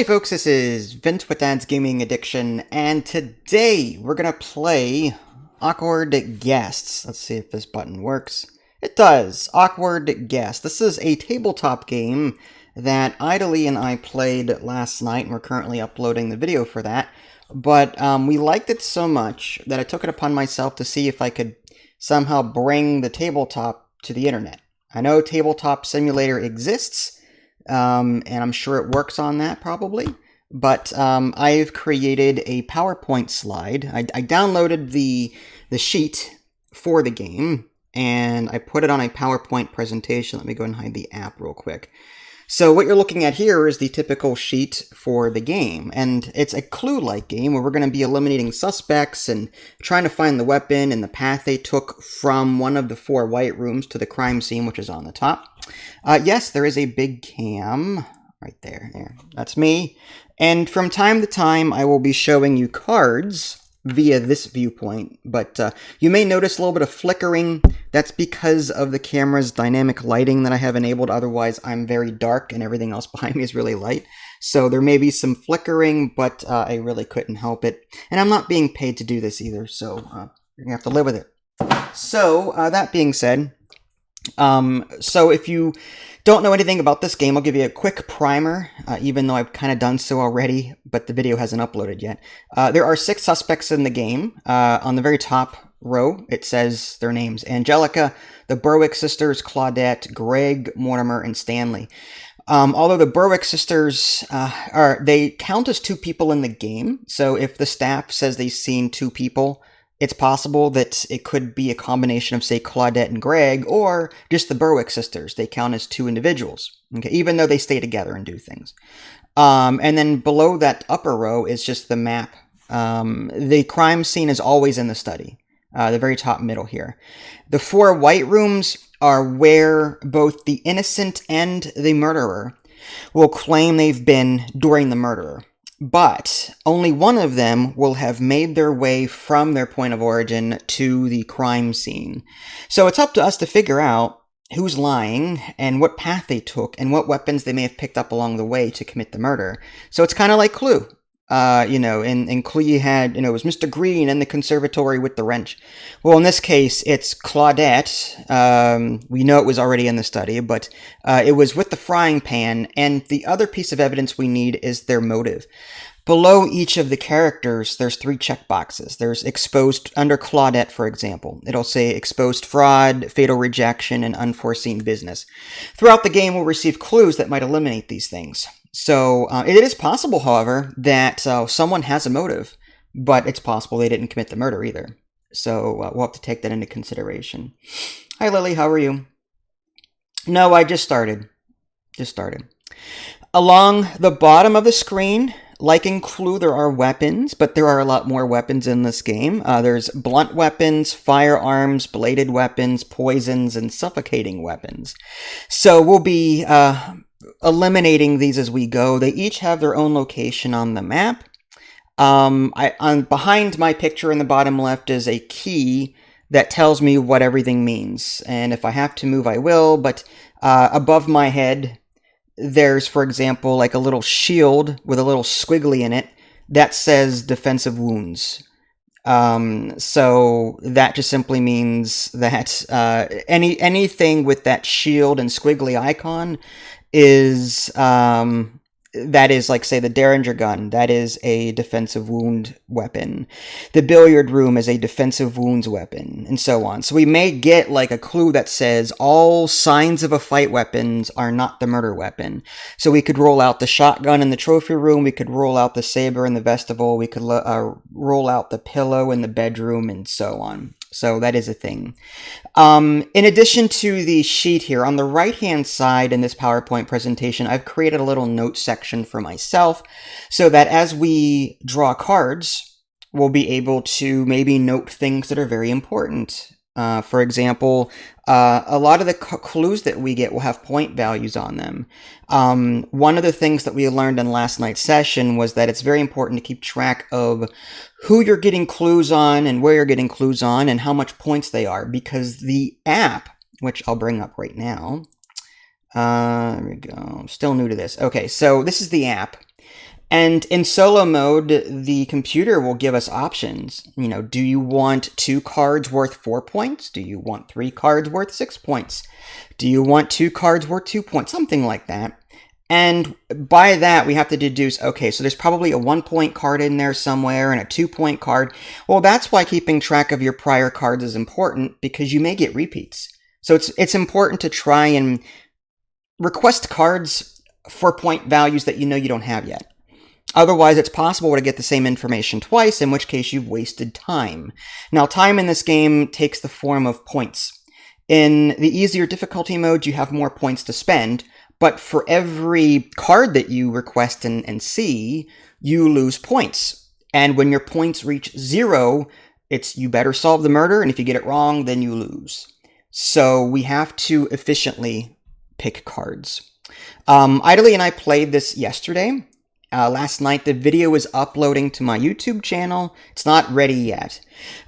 Hey folks, this is Vince with Dad's Gaming Addiction, and today we're gonna play Awkward Guests. Let's see if this button works. It does. Awkward Guest. This is a tabletop game that Idly and I played last night, and we're currently uploading the video for that. But we liked it so much that I took it upon myself to see if I could somehow bring the tabletop to the internet. I know Tabletop Simulator exists, and I'm sure it works on that probably. But I've created a PowerPoint slide. I downloaded the sheet for the game, and I put it on a PowerPoint presentation. Let me go and hide the app real quick. So what you're looking at here is the typical sheet for the game, and it's a clue-like game where we're going to be eliminating suspects and trying to find the weapon and the path they took from one of the 4 white rooms to the crime scene, which is on the top. Yes, there is a big cam right there. That's me. And from time to time, I will be showing you cards via this viewpoint, but you may notice a little bit of flickering. That's because of the camera's dynamic lighting that I have enabled. Otherwise, I'm very dark and everything else behind me is really light. So there may be some flickering, but I really couldn't help it. And I'm not being paid to do this either, so you're gonna have to live with it. So that being said, so if you don't know anything about this game, I'll give you a quick primer, even though I've kind of done so already, but the video hasn't uploaded yet. There are 6 suspects in the game. On the very top row, it says their names: Angelica, the Berwick sisters, Claudette, Greg, Mortimer, and Stanley. Although the Berwick sisters they count as 2 people in the game, so if the staff says they've seen 2 people, it's possible that it could be a combination of, say, Claudette and Greg, or just the Berwick sisters. They count as 2 individuals, okay, even though they stay together and do things. And then below that upper row is just the map. The crime scene is always in the study, the very top middle here. The 4 white rooms are where both the innocent and the murderer will claim they've been during the murder. But only one of them will have made their way from their point of origin to the crime scene. So it's up to us to figure out who's lying and what path they took and what weapons they may have picked up along the way to commit the murder. So it's kind of like Clue. In Clue you had, it was Mr. Green in the conservatory with the wrench. Well, in this case, it's Claudette. We know it was already in the study, but it was with the frying pan, and the other piece of evidence we need is their motive. Below each of the characters, there's 3 checkboxes. There's exposed, under Claudette, for example. It'll say exposed fraud, fatal rejection, and unforeseen business. Throughout the game, we'll receive clues that might eliminate these things. So it is possible, however, that someone has a motive, but it's possible they didn't commit the murder either. So we'll have to take that into consideration. Hi, Lily. How are you? No, I just started. Along the bottom of the screen, like in Clue, there are weapons, but there are a lot more weapons in this game. There's blunt weapons, firearms, bladed weapons, poisons, and suffocating weapons. So we'll be eliminating these as we go. They each have their own location on the map. Behind my picture in the bottom left is a key that tells me what everything means. And if I have to move, I will. But above my head, there's, for example, like a little shield with a little squiggly in it that says defensive wounds. So that just simply means that anything with that shield and squiggly icon is that is, like, say, the Derringer gun. That is a defensive wound weapon. The billiard room is a defensive wounds weapon, and so on. So we may get, like, a clue that says all signs of a fight weapons are not the murder weapon. So we could roll out the shotgun in the trophy room. We could roll out the saber in the vestibule. We could roll out the pillow in the bedroom, and so on. So that is a thing. In addition to the sheet here, on the right-hand side in this PowerPoint presentation, I've created a little note section for myself so that as we draw cards, we'll be able to maybe note things that are very important. For example, a lot of the clues that we get will have point values on them. One of the things that we learned in last night's session was that it's very important to keep track of who you're getting clues on and where you're getting clues on and how much points they are, because the app, which I'll bring up right now, there we go, I'm still new to this. Okay, so this is the app. And in solo mode, the computer will give us options. You know, do you want 2 cards worth 4 points? Do you want 3 cards worth 6 points? Do you want 2 cards worth 2 points? Something like that. And by that, we have to deduce, okay, so there's probably a 1-point card in there somewhere and a 2-point card. Well, that's why keeping track of your prior cards is important, because you may get repeats. So it's important to try and request cards for point values that you know you don't have yet. Otherwise, it's possible to get the same information twice, in which case you've wasted time. Now, time in this game takes the form of points. In the easier difficulty mode, you have more points to spend, but for every card that you request and see, you lose points. And when your points reach 0, it's you better solve the murder, and if you get it wrong, then you lose. So we have to efficiently pick cards. Idly and I played this yesterday. Last night, the video was uploading to my YouTube channel. It's not ready yet.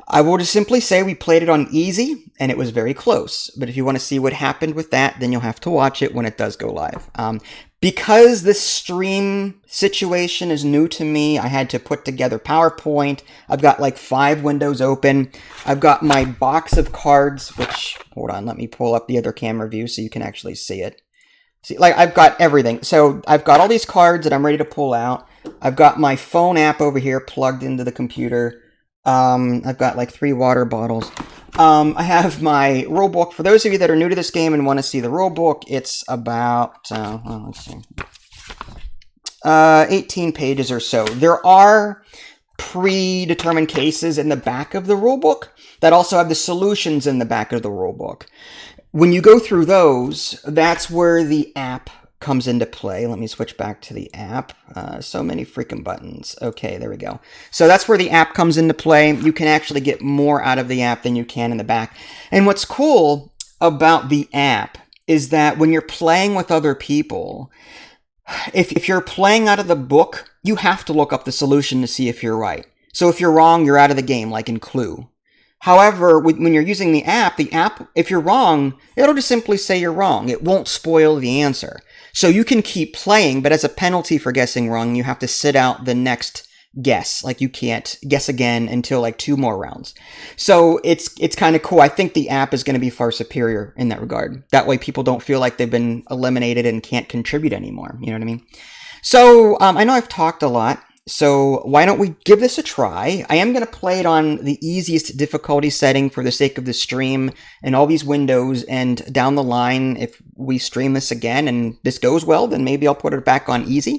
I will just simply say we played it on easy, and it was very close. But if you want to see what happened with that, then you'll have to watch it when it does go live. Because this stream situation is new to me, I had to put together PowerPoint. I've got like 5 windows open. I've got my box of cards, which, hold on, let me pull up the other camera view so you can actually see it. See, like, I've got everything. So I've got all these cards that I'm ready to pull out. I've got my phone app over here plugged into the computer. I've got like 3 water bottles. I have my rule book. For those of you that are new to this game and want to see the rule book, it's about, let's see, 18 pages or so. There are predetermined cases in the back of the rule book that also have the solutions in the back of the rule book. When you go through those, that's where the app comes into play. Let me switch back to the app. So many freaking buttons. Okay, there we go. So that's where the app comes into play. You can actually get more out of the app than you can in the back. And what's cool about the app is that when you're playing with other people, if you're playing out of the book, you have to look up the solution to see if you're right. So if you're wrong, you're out of the game, like in Clue. However, when you're using the app, if you're wrong, it'll just simply say you're wrong. It won't spoil the answer. So you can keep playing, but as a penalty for guessing wrong, you have to sit out the next guess. Like, you can't guess again until like 2 more rounds. So it's kind of cool. I think the app is going to be far superior in that regard. That way people don't feel like they've been eliminated and can't contribute anymore. You know what I mean? So I know I've talked a lot. So why don't we give this a try? I am going to play it on the easiest difficulty setting for the sake of the stream and all these windows, and down the line, if we stream this again and this goes well, then maybe I'll put it back on easy.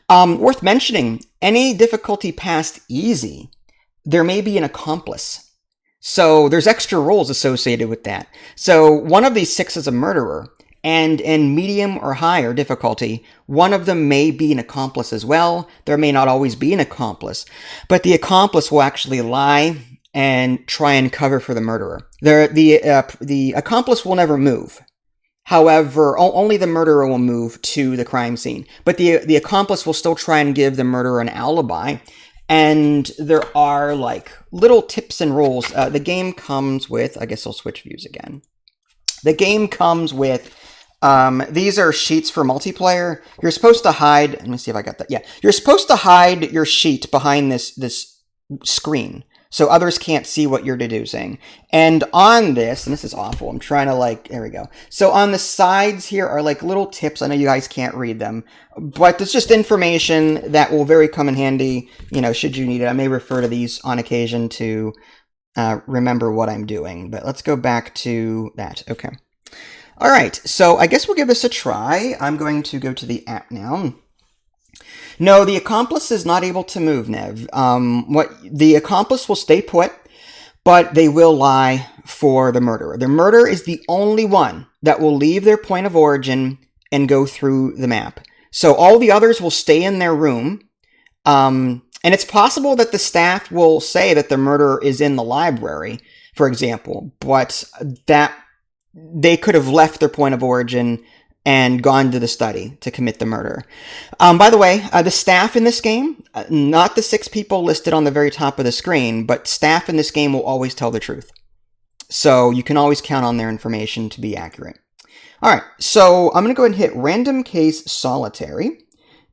Worth mentioning, any difficulty past easy, there may be an accomplice. So there's extra rules associated with that. So one of these 6 is a murderer. And in medium or higher difficulty, one of them may be an accomplice as well. There may not always be an accomplice, but the accomplice will actually lie and try and cover for the murderer. The accomplice will never move. However, only the murderer will move to the crime scene. But the accomplice will still try and give the murderer an alibi. And there are like little tips and rules. The game comes with, I guess I'll switch views again. The game comes with, these are sheets for multiplayer. You're supposed to hide, let me see if I got that. Yeah, you're supposed to hide your sheet behind this screen so others can't see what you're deducing. And on this, and this is awful, I'm trying to there we go. So on the sides here are like little tips. I know you guys can't read them, but it's just information that will very come in handy, you know, should you need it. I may refer to these on occasion to remember what I'm doing, but let's go back to that. Okay. All right, so I guess we'll give this a try. I'm going to go to the app now. No, the accomplice is not able to move, Nev. The accomplice will stay put, but they will lie for the murderer. The murderer is the only one that will leave their point of origin and go through the map. So all the others will stay in their room. And it's possible that the staff will say that the murderer is in the library, for example, but that they could have left their point of origin and gone to the study to commit the murder. By the way, the staff in this game, not the 6 people listed on the very top of the screen, but staff in this game will always tell the truth. So you can always count on their information to be accurate. All right, so I'm going to go ahead and hit Random Case Solitary.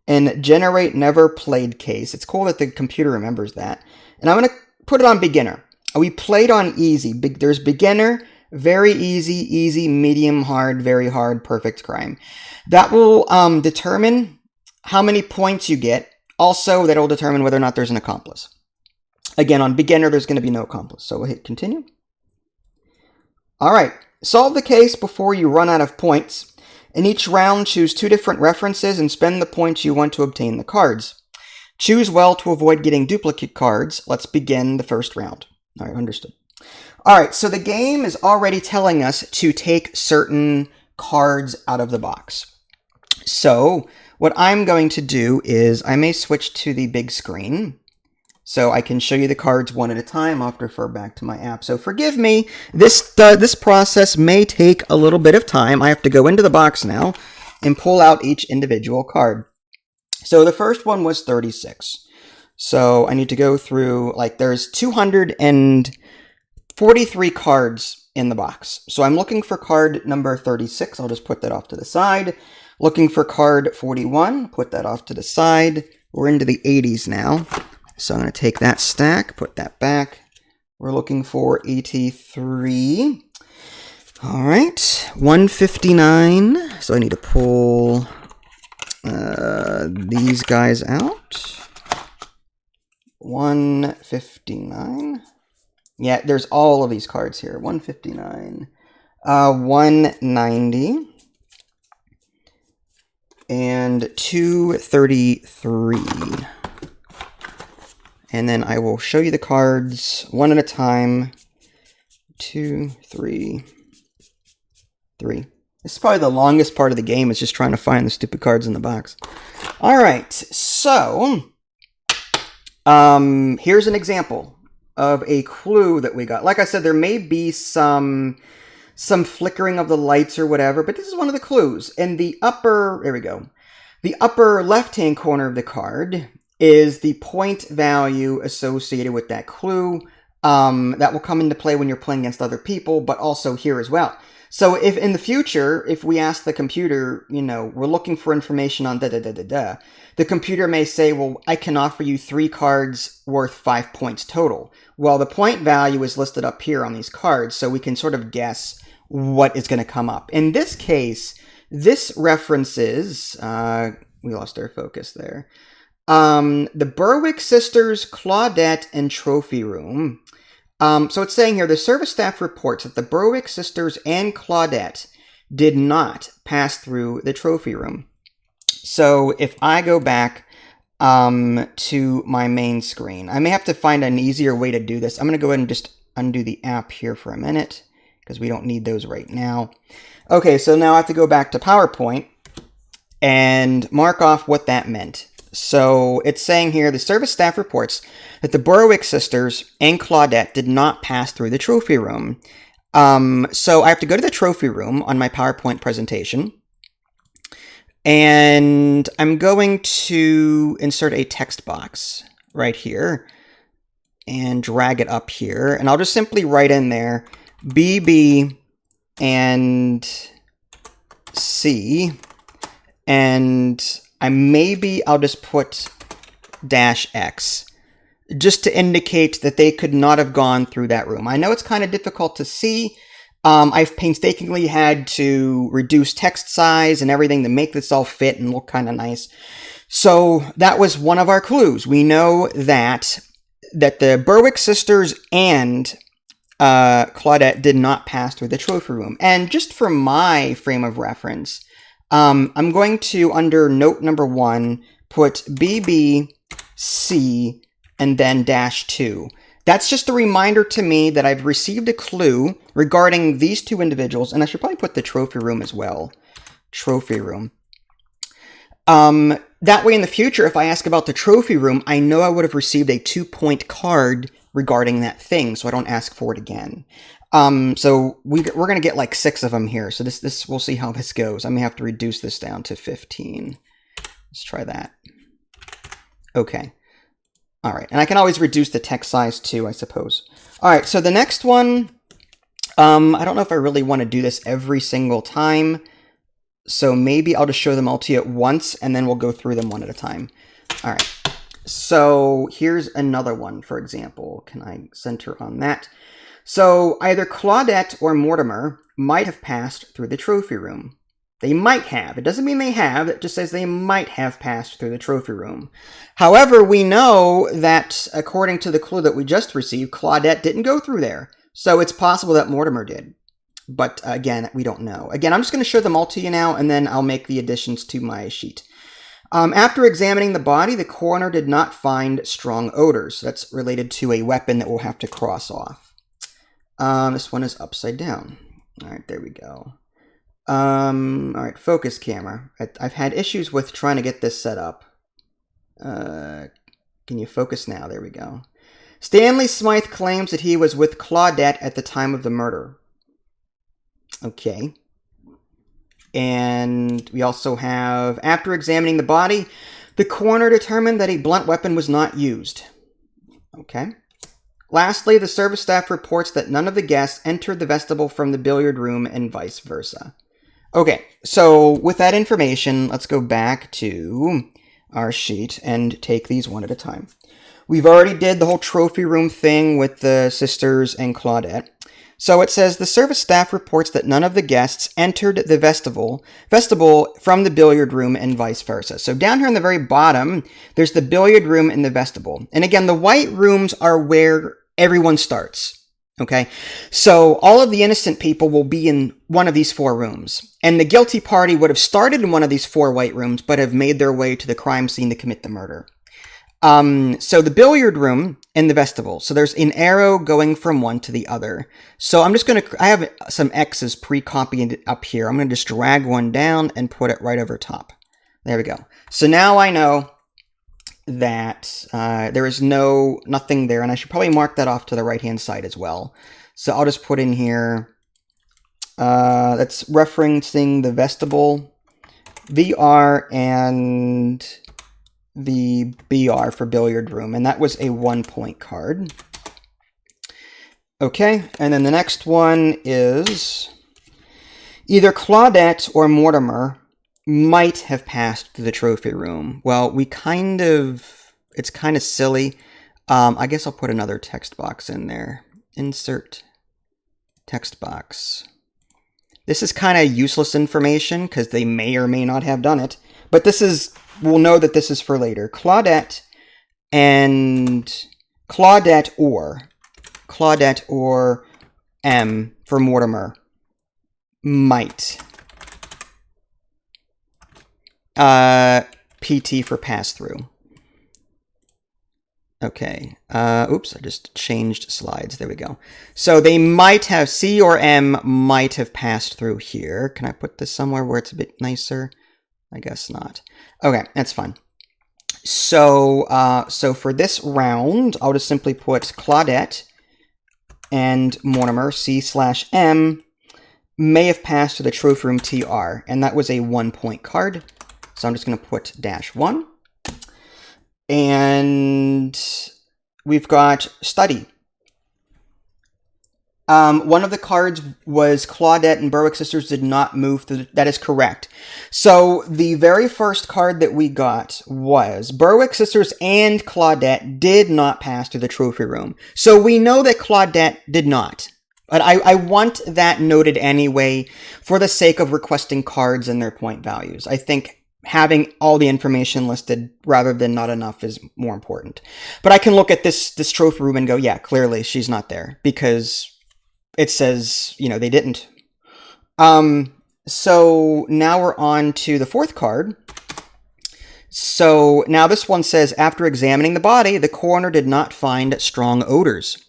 and generate never played case. It's cool that the computer remembers that. And I'm going to put it on beginner. We played on easy. There's beginner, very easy, easy, medium, hard, very hard, perfect, crime. That will determine how many points you get. Also, that will determine whether or not there's an accomplice. Again, on beginner, there's going to be no accomplice. So we'll hit continue. All right. Solve the case before you run out of points. In each round, choose 2 different references and spend the points you want to obtain the cards. Choose well to avoid getting duplicate cards. Let's begin the first round. All right, understood. All right, so the game is already telling us to take certain cards out of the box. So what I'm going to do is I may switch to the big screen so I can show you the cards one at a time. I'll have to refer back to my app. So forgive me, this process may take a little bit of time. I have to go into the box now and pull out each individual card. So the first one was 36. So I need to go through, like, there's 243 cards in the box. So I'm looking for card number 36. I'll just put that off to the side. Looking for card 41. Put that off to the side. We're into the 80s now. So I'm going to take that stack, put that back. We're looking for 83. All right, 159. So I need to pull these guys out. 159. Yeah, there's all of these cards here. 159. 190. And 233. And then I will show you the cards one at a time. 2, 3, 3. This is probably the longest part of the game, is just trying to find the stupid cards in the box. All right, so here's an example of a clue that we got. Like I said, there may be some flickering of the lights or whatever, but this is one of the clues. In the upper, there we go. The upper left-hand corner of the card is the point value associated with that clue. That will come into play when you're playing against other people, but also here as well. So if in the future, if we ask the computer, you know, we're looking for information on da-da-da-da-da, the computer may say, well, I can offer you 3 cards worth 5 points total. Well, the point value is listed up here on these cards, so we can sort of guess what is going to come up. In this case, this references, we lost our focus there, the Berwick sisters, Claudette, and Trophy Room. So it's saying here, the service staff reports that the Berwick sisters and Claudette did not pass through the Trophy Room. So if I go back to my main screen, I may have to find an easier way to do this. I'm going to go ahead and just undo the app here for a minute, because we don't need those right now. Okay, so now I have to go back to PowerPoint and mark off what that meant. So it's saying here, the service staff reports that the Berwick sisters and Claudette did not pass through the Trophy Room. So I have to go to the Trophy Room on my PowerPoint presentation. And I'm going to insert a text box right here and drag it up here. And I'll just simply write in there BB and C. And I'll just put -X just to indicate that they could not have gone through that room. I know it's kind of difficult to see. I've painstakingly had to reduce text size and everything to make this all fit and look kind of nice. So that was one of our clues. We know that the Berwick sisters and Claudette did not pass through the Trophy Room. And just for my frame of reference, I'm going to, under note number 1, put BBC and then -2. That's just a reminder to me that I've received a clue regarding these 2 individuals, and I should probably put the Trophy Room as well. Trophy Room. That way in the future, if I ask about the Trophy Room, I know I would have received a 2-point card regarding that thing, so I don't ask for it again. So we're going to get like 6 of them here. So this we'll see how this goes. I may have to reduce this down to 15. Let's try that. Okay. All right. And I can always reduce the text size too, I suppose. All right. So the next one, I don't know if I really want to do this every single time. So maybe I'll just show them all to you at once, and then we'll go through them one at a time. All right. So here's another one, for example. Can I center on that? So either Claudette or Mortimer might have passed through the trophy room. They might have. It doesn't mean they have. It just says they might have passed through the trophy room. However, we know that, according to the clue that we just received, Claudette didn't go through there. So it's possible that Mortimer did. But again, we don't know. Again, I'm just going to show them all to you now, and then I'll make the additions to my sheet. After examining the body, the coroner did not find strong odors. That's related to a weapon that we'll have to cross off. This one is upside down. All right, there we go. All right, focus camera. I've had issues with trying to get this set up. Can you focus now? There we go. Stanley Smythe claims that he was with Claudette at the time of the murder. Okay. And we also have, after examining the body, the coroner determined that a blunt weapon was not used. Okay. Lastly, the service staff reports that none of the guests entered the vestibule from the billiard room and vice versa. Okay, so with that information, let's go back to our sheet and take these one at a time. We've already did the whole trophy room thing with the sisters and Claudette. So it says, the service staff reports that none of the guests entered the vestibule from the billiard room and vice versa. So down here on the very bottom, there's the billiard room and the vestibule. And again, the white rooms are where everyone starts. Okay, so all of the innocent people will be in one of these 4 rooms. And the guilty party would have started in one of these 4 white rooms, but have made their way to the crime scene to commit the murder. So the billiard room and the vestibule. So there's an arrow going from one to the other. So I'm just going to, I have some X's pre-copied up here. I'm going to just drag one down and put it right over top. There we go. So now I know that there is nothing there, and I should probably mark that off to the right-hand side as well. So I'll just put in here, that's referencing the vestibule, VR, and the BR for billiard room, and that was a 1-point card. Okay, and then the next one is either Claudette or Mortimer might have passed through the trophy room. Well, it's kind of silly. I guess I'll put another text box in there. Insert text box. This is kind of useless information because they may or may not have done it. But we'll know that this is for later. Claudette or M for Mortimer might. PT for pass-through. Okay. Oops, I just changed slides. There we go. So they might have, C or M might have passed through here. Can I put this somewhere where it's a bit nicer? I guess not. Okay, that's fine. So, for this round, I'll just simply put Claudette and Mortimer, C/M, may have passed to the trophy room TR, and that was a 1-point card. So I'm just going to put -1. And we've got study. One of the cards was Claudette and Berwick sisters did not move through. That is correct. So the very first card that we got was Berwick sisters and Claudette did not pass through the trophy room. So we know that Claudette did not. But I want that noted anyway for the sake of requesting cards and their point values. I think having all the information listed rather than not enough is more important. But I can look at this trophy room and go, yeah, clearly she's not there because it says, they didn't. So now we're on to the 4th card. So now this one says, after examining the body, the coroner did not find strong odors.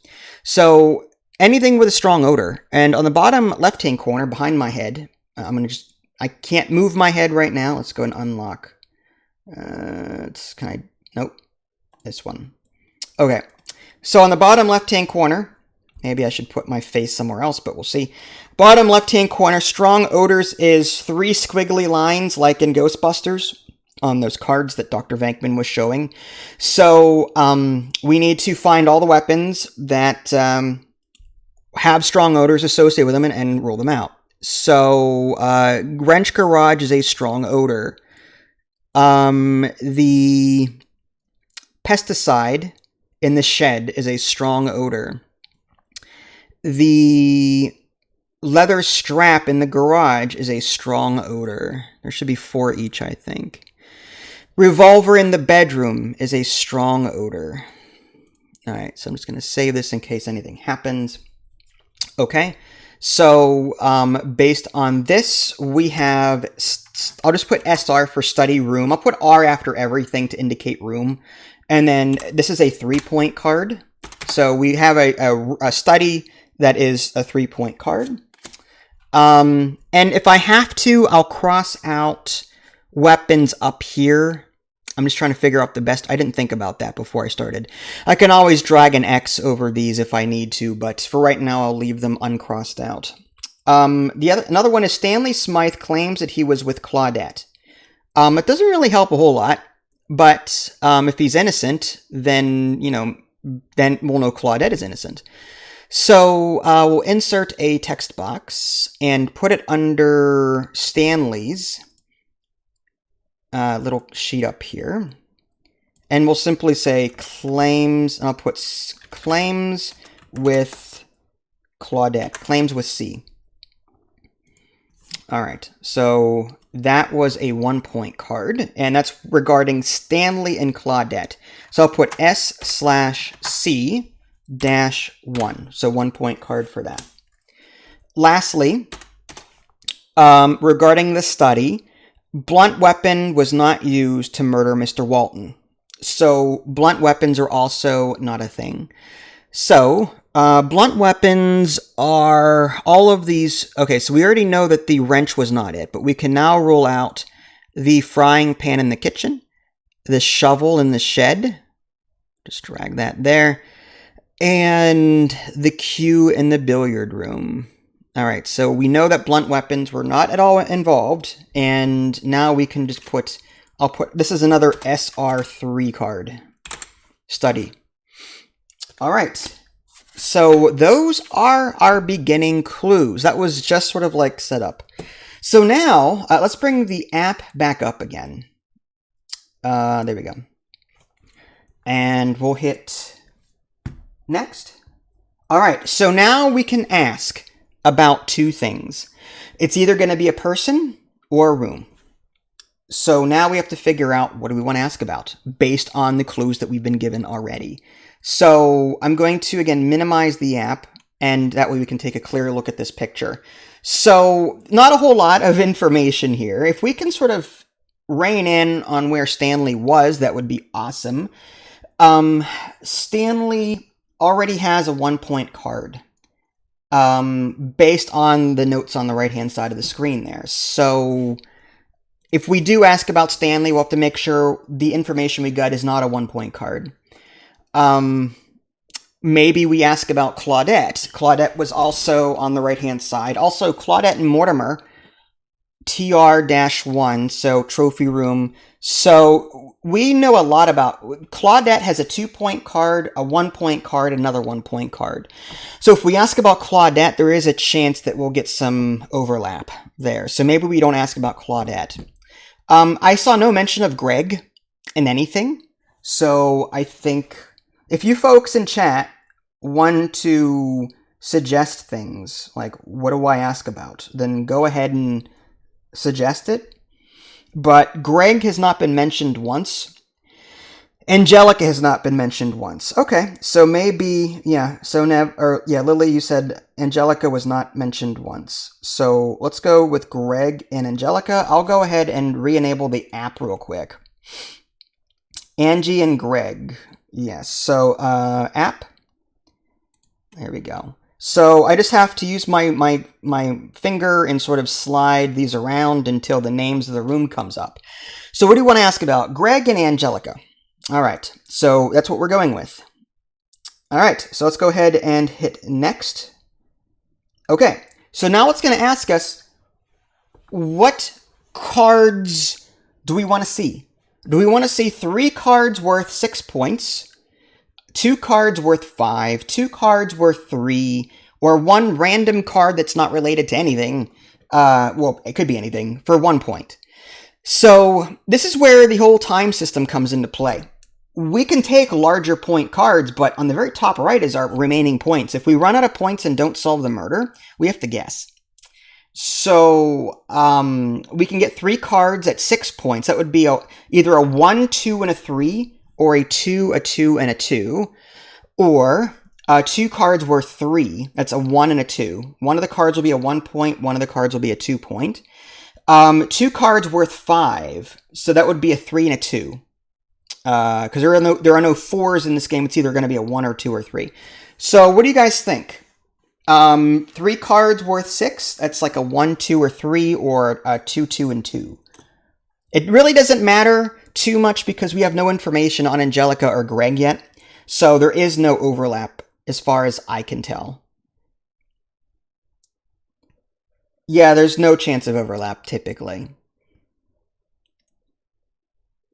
So anything with a strong odor. And on the bottom left-hand corner behind my head, I can't move my head right now. Let's go and unlock. Nope. This one. Okay. So on the bottom left-hand corner, maybe I should put my face somewhere else, but we'll see. Bottom left-hand corner, strong odors is 3 squiggly lines like in Ghostbusters on those cards that Dr. Venkman was showing. So we need to find all the weapons that have strong odors associated with them and rule them out. So, wrench garage is a strong odor. The pesticide in the shed is a strong odor. The leather strap in the garage is a strong odor. There should be 4 each, I think. Revolver in the bedroom is a strong odor. All right, so I'm just going to save this in case anything happens. Okay, so based on this, we have, I'll just put SR for study room. I'll put R after everything to indicate room. And then this is a 3-point card. So we have a study that is a 3-point card. And if I have to, I'll cross out weapons up here. I'm just trying to figure out the best. I didn't think about that before I started. I can always drag an X over these if I need to, but for right now, I'll leave them uncrossed out. Another one is Stanley Smythe claims that he was with Claudette. It doesn't really help a whole lot, but if he's innocent, then, then we'll know Claudette is innocent. So we'll insert a text box and put it under Stanley's little sheet up here. And we'll simply say claims, and I'll put claims with Claudette, claims with C. All right, so that was a 1-point card, and that's regarding Stanley and Claudette. So I'll put S/C-1, so 1-point card for that. Lastly, regarding the study, blunt weapon was not used to murder Mr. Walton. So blunt weapons are also not a thing. So blunt weapons are all of these. Okay, so we already know that the wrench was not it, but we can now rule out the frying pan in the kitchen, the shovel in the shed. Just drag that there. And the cue in the billiard room. All right, so we know that blunt weapons were not at all involved, and now we can just put, this is another SR3 card, study. All right, so those are our beginning clues. That was just sort of like set up. So now, let's bring the app back up again. There we go. And we'll hit next. All right, so now we can ask about 2 things. It's either going to be a person or a room. So now we have to figure out what do we want to ask about based on the clues that we've been given already. So I'm going to, again, minimize the app, and that way we can take a clearer look at this picture. So not a whole lot of information here. If we can sort of rein in on where Stanley was, that would be awesome. Stanley already has a 1-point card. Based on the notes on the right-hand side of the screen there. So if we do ask about Stanley, we'll have to make sure the information we got is not a 1-point card. Maybe we ask about Claudette. Claudette was also on the right-hand side. Also, Claudette and Mortimer, TR-1, so trophy room. So we know a lot about, Claudette has a 2-point card, a 1-point card, another 1-point card. So if we ask about Claudette, there is a chance that we'll get some overlap there. So maybe we don't ask about Claudette. I saw no mention of Greg in anything. So I think if you folks in chat want to suggest things, like what do I ask about, then go ahead and suggest it. But Greg has not been mentioned once. Angelica has not been mentioned once. Okay, so maybe, yeah, so Lily, you said Angelica was not mentioned once. So let's go with Greg and Angelica. I'll go ahead and re-enable the app real quick. Angie and Greg. Yes, so app. There we go. So I just have to use my finger and sort of slide these around until the names of the room comes up. So what do you want to ask about? Greg and Angelica. All right, so that's what we're going with. All right, so let's go ahead and hit next. Okay, so now it's going to ask us, what cards do we want to see? Do we want to see 3 cards worth 6 points? 2 cards worth 5, 2 cards worth 3, or 1 random card that's not related to anything well, it could be anything, for 1 point. So this is where the whole time system comes into play. We can take larger point cards, but on the very top right is our remaining points. If we run out of points and don't solve the murder, we have to guess. So we can get 3 cards at 6 points. That would be either a 1, 2, and a 3, or a 2, a 2, and a 2. Or 2 cards worth 3. That's a 1 and a 2. One of the cards will be a 1 point. One of the cards will be a 2 point. 2 cards worth 5. So that would be a 3 and a 2. Because there are no 4s in this game. It's either going to be a 1 or 2 or 3. So what do you guys think? 3 cards worth 6. That's like a 1, 2, or 3, or a 2, 2, and 2. It really doesn't matter too much because we have no information on Angelica or Greg yet. So there is no overlap as far as I can tell. Yeah, there's no chance of overlap typically.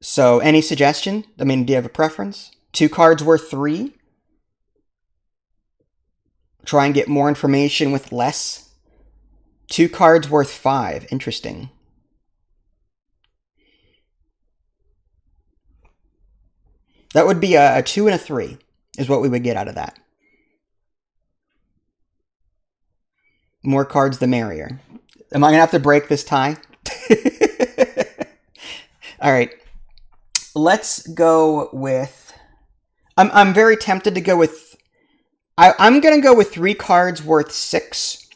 So any suggestion? I mean, do you have a preference? 2 cards worth 3? Try and get more information with less. 2 cards worth 5. Interesting. That would be a 2 and a 3 is what we would get out of that. More cards the merrier. Am I going to have to break this tie? All right. Let's go with... I'm very tempted to go with... I'm going to go with 3 cards worth 6.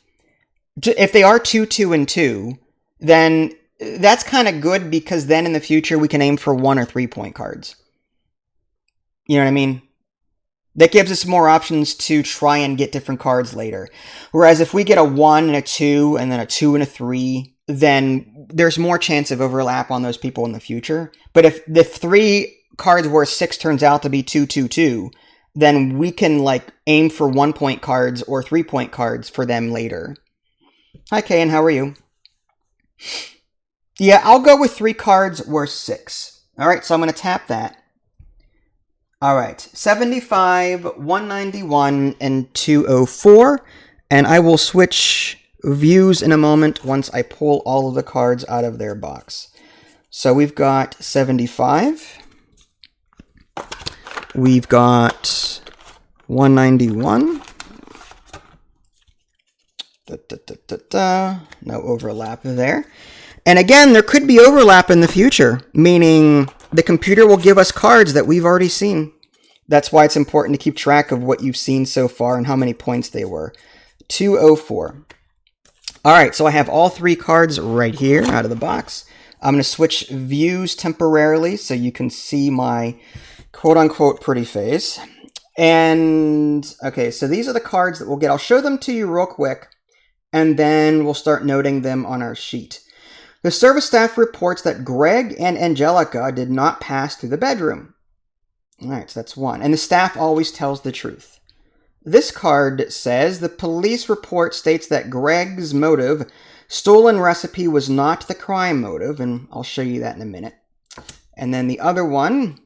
If they are 2, 2, and 2, then that's kind of good because then in the future we can aim for 1 or 3 point cards. You know what I mean? That gives us more options to try and get different cards later. Whereas if we get a 1 and a 2 and then a 2 and a 3, then there's more chance of overlap on those people in the future. But if the 3 cards worth 6 turns out to be 2, 2, 2, then we can like aim for 1 point cards or 3 point cards for them later. Hi, Kayan, how are you? Yeah, I'll go with 3 cards worth 6. All right, so I'm going to tap that. All right, 75, 191, and 204. And I will switch views in a moment once I pull all of the cards out of their box. So we've got 75. We've got 191. No overlap there. And again, there could be overlap in the future, meaning the computer will give us cards that we've already seen. That's why it's important to keep track of what you've seen so far and how many points they were. 204. All right, so I have all 3 cards right here out of the box. I'm going to switch views temporarily so you can see my quote-unquote pretty face. And, okay, so these are the cards that we'll get. I'll show them to you real quick, and then we'll start noting them on our sheet. The service staff reports that Greg and Angelica did not pass through the bedroom. All right, so that's 1. And the staff always tells the truth. This card says the police report states that Greg's motive, stolen recipe, was not the crime motive, and I'll show you that in a minute. And then the other one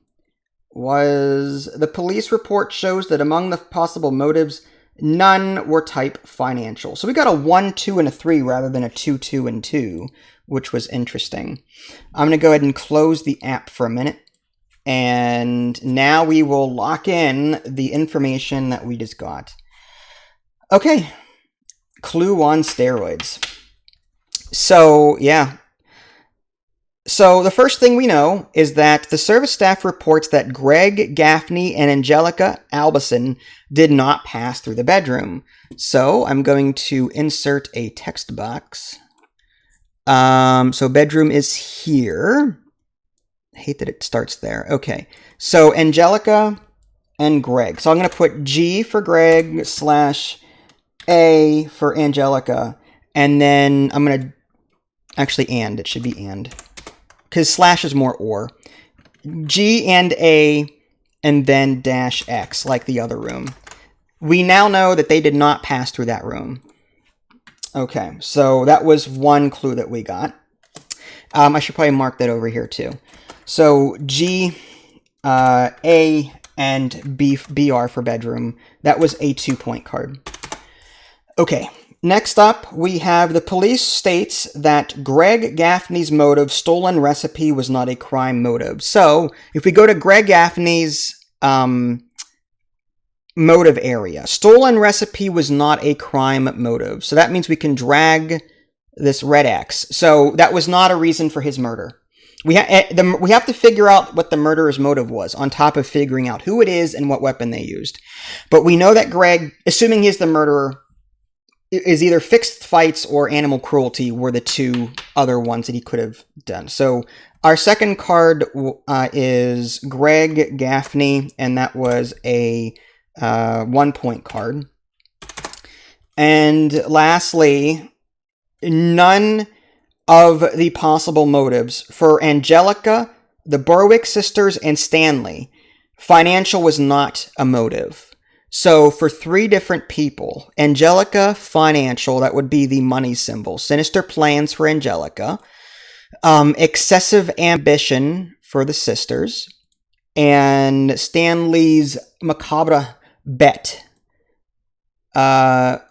was the police report shows that among the possible motives, none were type financial. So we got a 1, 2, and a 3 rather than a 2, 2, and 2, which was interesting. I'm going to go ahead and close the app for a minute. And now we will lock in the information that we just got. Okay. Clue on steroids. So, yeah. So the first thing we know is that the service staff reports that Greg, Gaffney, and Angelica Albison did not pass through the bedroom. So I'm going to insert a text box. So bedroom is here. I hate that it starts there. Okay. So Angelica and Greg. So I'm going to put G for Greg / A for Angelica. And then I'm going to actually and. It should be and. Because / is more or. G and A and then -X like the other room. We now know that they did not pass through that room. Okay, so that was one clue that we got. I should probably mark that over here too. So G, A, and B, BR for bedroom. That was a 2-point card. Okay, Next up, we have the police states that Greg Gaffney's motive, stolen recipe, was not a crime motive. So, if we go to Greg Gaffney's motive area, stolen recipe was not a crime motive. So that means we can drag this red X. So that was not a reason for his murder. We have to figure out what the murderer's motive was, on top of figuring out who it is and what weapon they used. But we know that Greg, assuming he's the murderer, is either fixed fights or animal cruelty were the two other ones that he could have done. So our second card is Greg Gaffney, and that was a 1-point card. And lastly, none of the possible motives for Angelica, the Berwick sisters, and Stanley. Financial was not a motive. So for 3 different people, Angelica, financial, that would be the money symbol. Sinister plans for Angelica. Excessive ambition for the sisters. And Stanley's macabre bet. There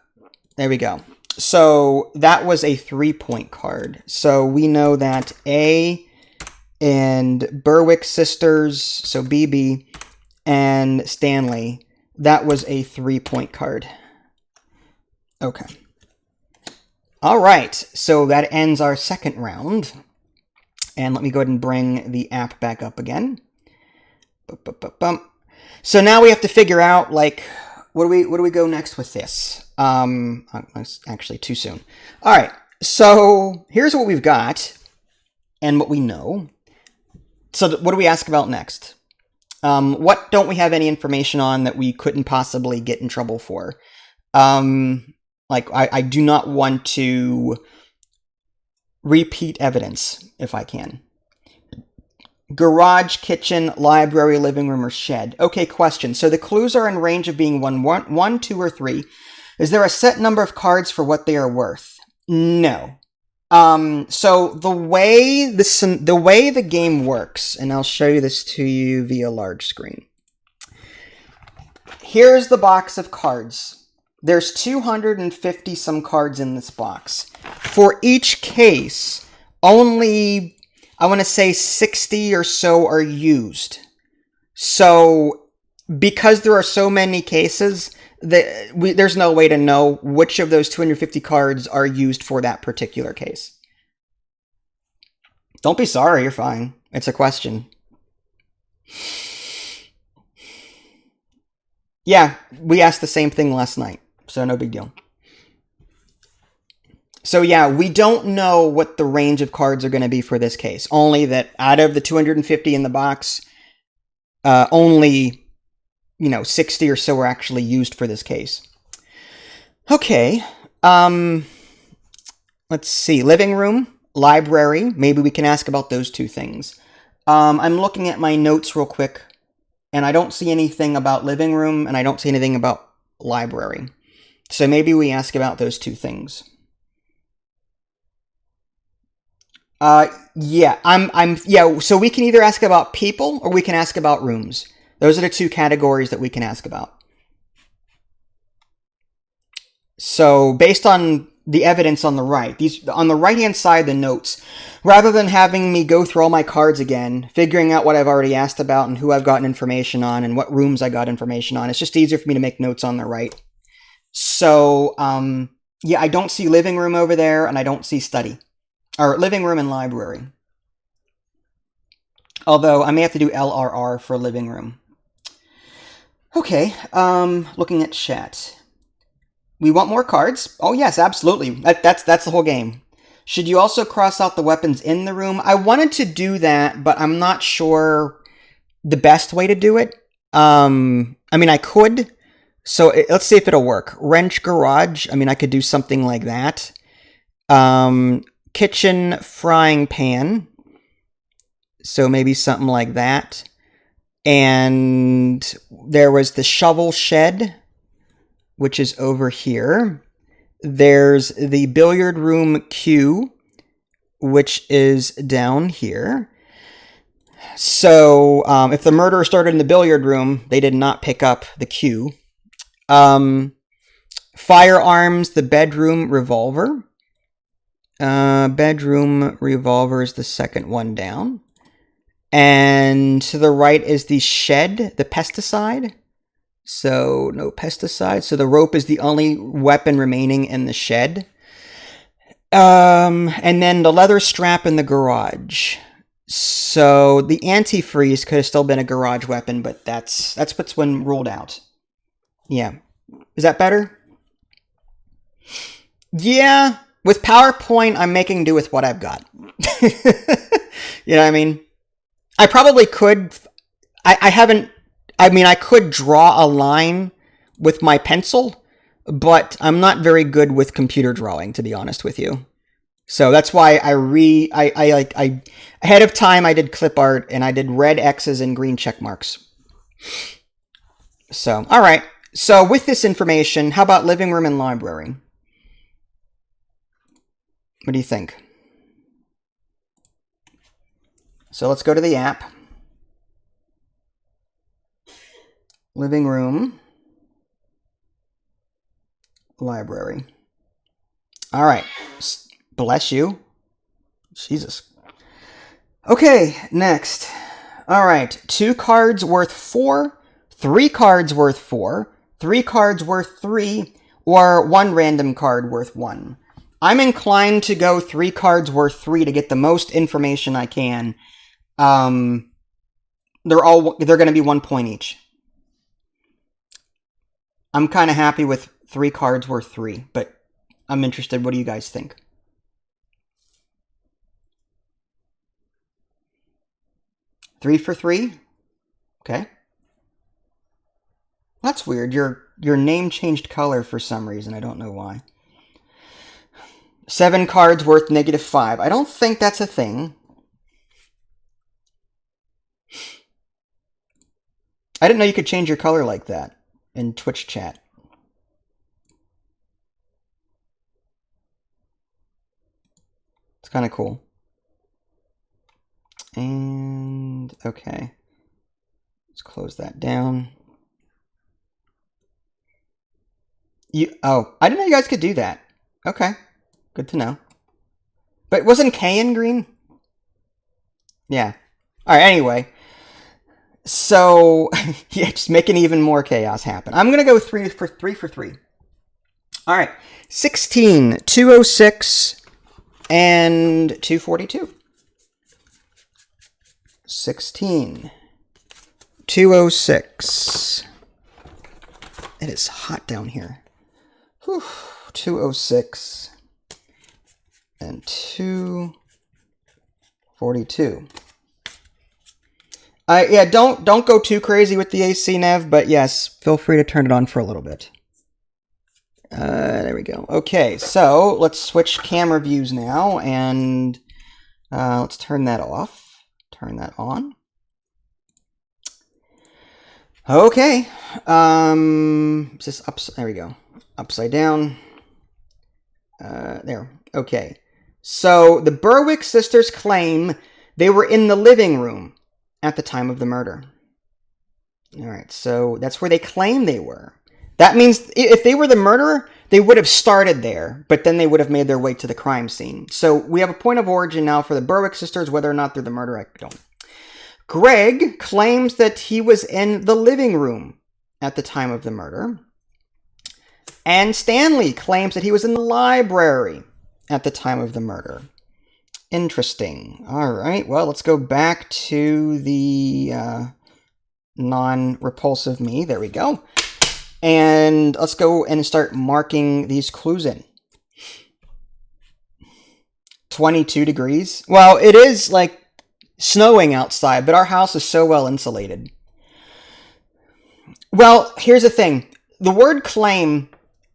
we go. So that was a 3-point card. So we know that A and Berwick sisters, so BB, and Stanley, that was a 3-point card. Okay. All right. So that ends our second round. And let me go ahead and bring the app back up again. So now we have to figure out, like, where do we go next with this? It's actually too soon. All right. So here's what we've got and what we know. So what do we ask about next? What don't we have any information on that we couldn't possibly get in trouble for? Like, I do not want to repeat evidence if I can. Garage, kitchen, library, living room, or shed. Okay, question. So the clues are in range of being 1, 2, or 3. Is there a set number of cards for what they are worth? No. So the way the game works, and I'll show you this to you via large screen. Here's the box of cards. There's 250 some cards in this box. For each case, only, I want to say 60 or so are used. So because there are so many cases, there's no way to know which of those 250 cards are used for that particular case. Don't be sorry, you're fine. It's a question. Yeah, we asked the same thing last night, so no big deal. So yeah, we don't know what the range of cards are going to be for this case. Only that out of the 250 in the box, only 60 or so were actually used for this case. Okay. Let's see. Living room, library. Maybe we can ask about those two things. I'm looking at my notes real quick, and I don't see anything about living room, and I don't see anything about library. So maybe we ask about those two things. Yeah, so we can either ask about people or we can ask about rooms. Those are the two categories that we can ask about. So based on the evidence on the right, on the right-hand side, the notes, rather than having me go through all my cards again, figuring out what I've already asked about and who I've gotten information on and what rooms I got information on, it's just easier for me to make notes on the right. So, yeah, I don't see living room over there, and I don't see study. Or living room and library. Although I may have to do LRR for living room. Okay, looking at chat. We want more cards? Oh yes, absolutely. That's the whole game. Should you also cross out the weapons in the room? I wanted to do that, but I'm not sure the best way to do it. I mean, I could. So let's see if it'll work. Wrench, garage. I mean, I could do something like that. Kitchen, frying pan. So maybe something like that. And there was the shovel shed, which is over here. There's the billiard room cue, which is down here. So if the murderer started in the billiard room, they did not pick up the cue. Firearms, the bedroom revolver. Bedroom revolver is the second one down. And to the right is the shed, the pesticide. So no pesticide. So the rope is the only weapon remaining in the shed. And then the leather strap in the garage. So the antifreeze could have still been a garage weapon, but that's what's been ruled out. Yeah. Is that better? Yeah. With PowerPoint, I'm making do with what I've got. You know what I mean? I probably could... I could draw a line with my pencil, but I'm not very good with computer drawing, to be honest with you. So that's why ahead of time I did clip art and I did red X's and green check marks. So, all right. So with this information, how about living room and library? What do you think? So let's go to the app. Living room. Library. All right. Bless you. Jesus. Okay, next. All right. 2 cards worth 4, 3 cards worth 4, 3 cards worth 3, or 1 random card worth 1. I'm inclined to go 3 cards worth 3 to get the most information I can. They're going to be 1 point each. I'm kind of happy with 3 cards worth 3, but I'm interested. What do you guys think? Three for 3? Okay. That's weird. Your name changed color for some reason. I don't know why. 7 cards worth -5. I don't think that's a thing. I didn't know you could change your color like that in Twitch chat. It's kind of cool. And, okay. Let's close that down. I didn't know you guys could do that. Okay. Good to know. But wasn't K in green? Yeah. Alright, anyway. So, yeah, just making even more chaos happen. I'm going to go 3 for 3. Alright. 16, 206, and 242. 16, 206. It is hot down here. Whew. 206 and 242. Yeah, don't go too crazy with the AC, Nev, but yes, feel free to turn it on for a little bit. There we go. Okay, so let's switch camera views now, and let's turn that off. Turn that on. Okay. Is this there we go. Upside down. There. Okay. So the Berwick sisters claim they were in the living room at the time of the murder. All right. So that's where they claim they were. That means if they were the murderer, they would have started there, but then they would have made their way to the crime scene. So we have a point of origin now for the Berwick sisters. Whether or not they're the murderer, I don't. Greg claims that he was in the living room at the time of the murder. And Stanley claims that he was in the library at the time of the murder. Interesting. All right, well, let's go back to the non-repulsive me. There we go. And let's go and start marking these clues in. 22 degrees. Well, it is like snowing outside, but our house is so well insulated. Well, here's the thing. The word claim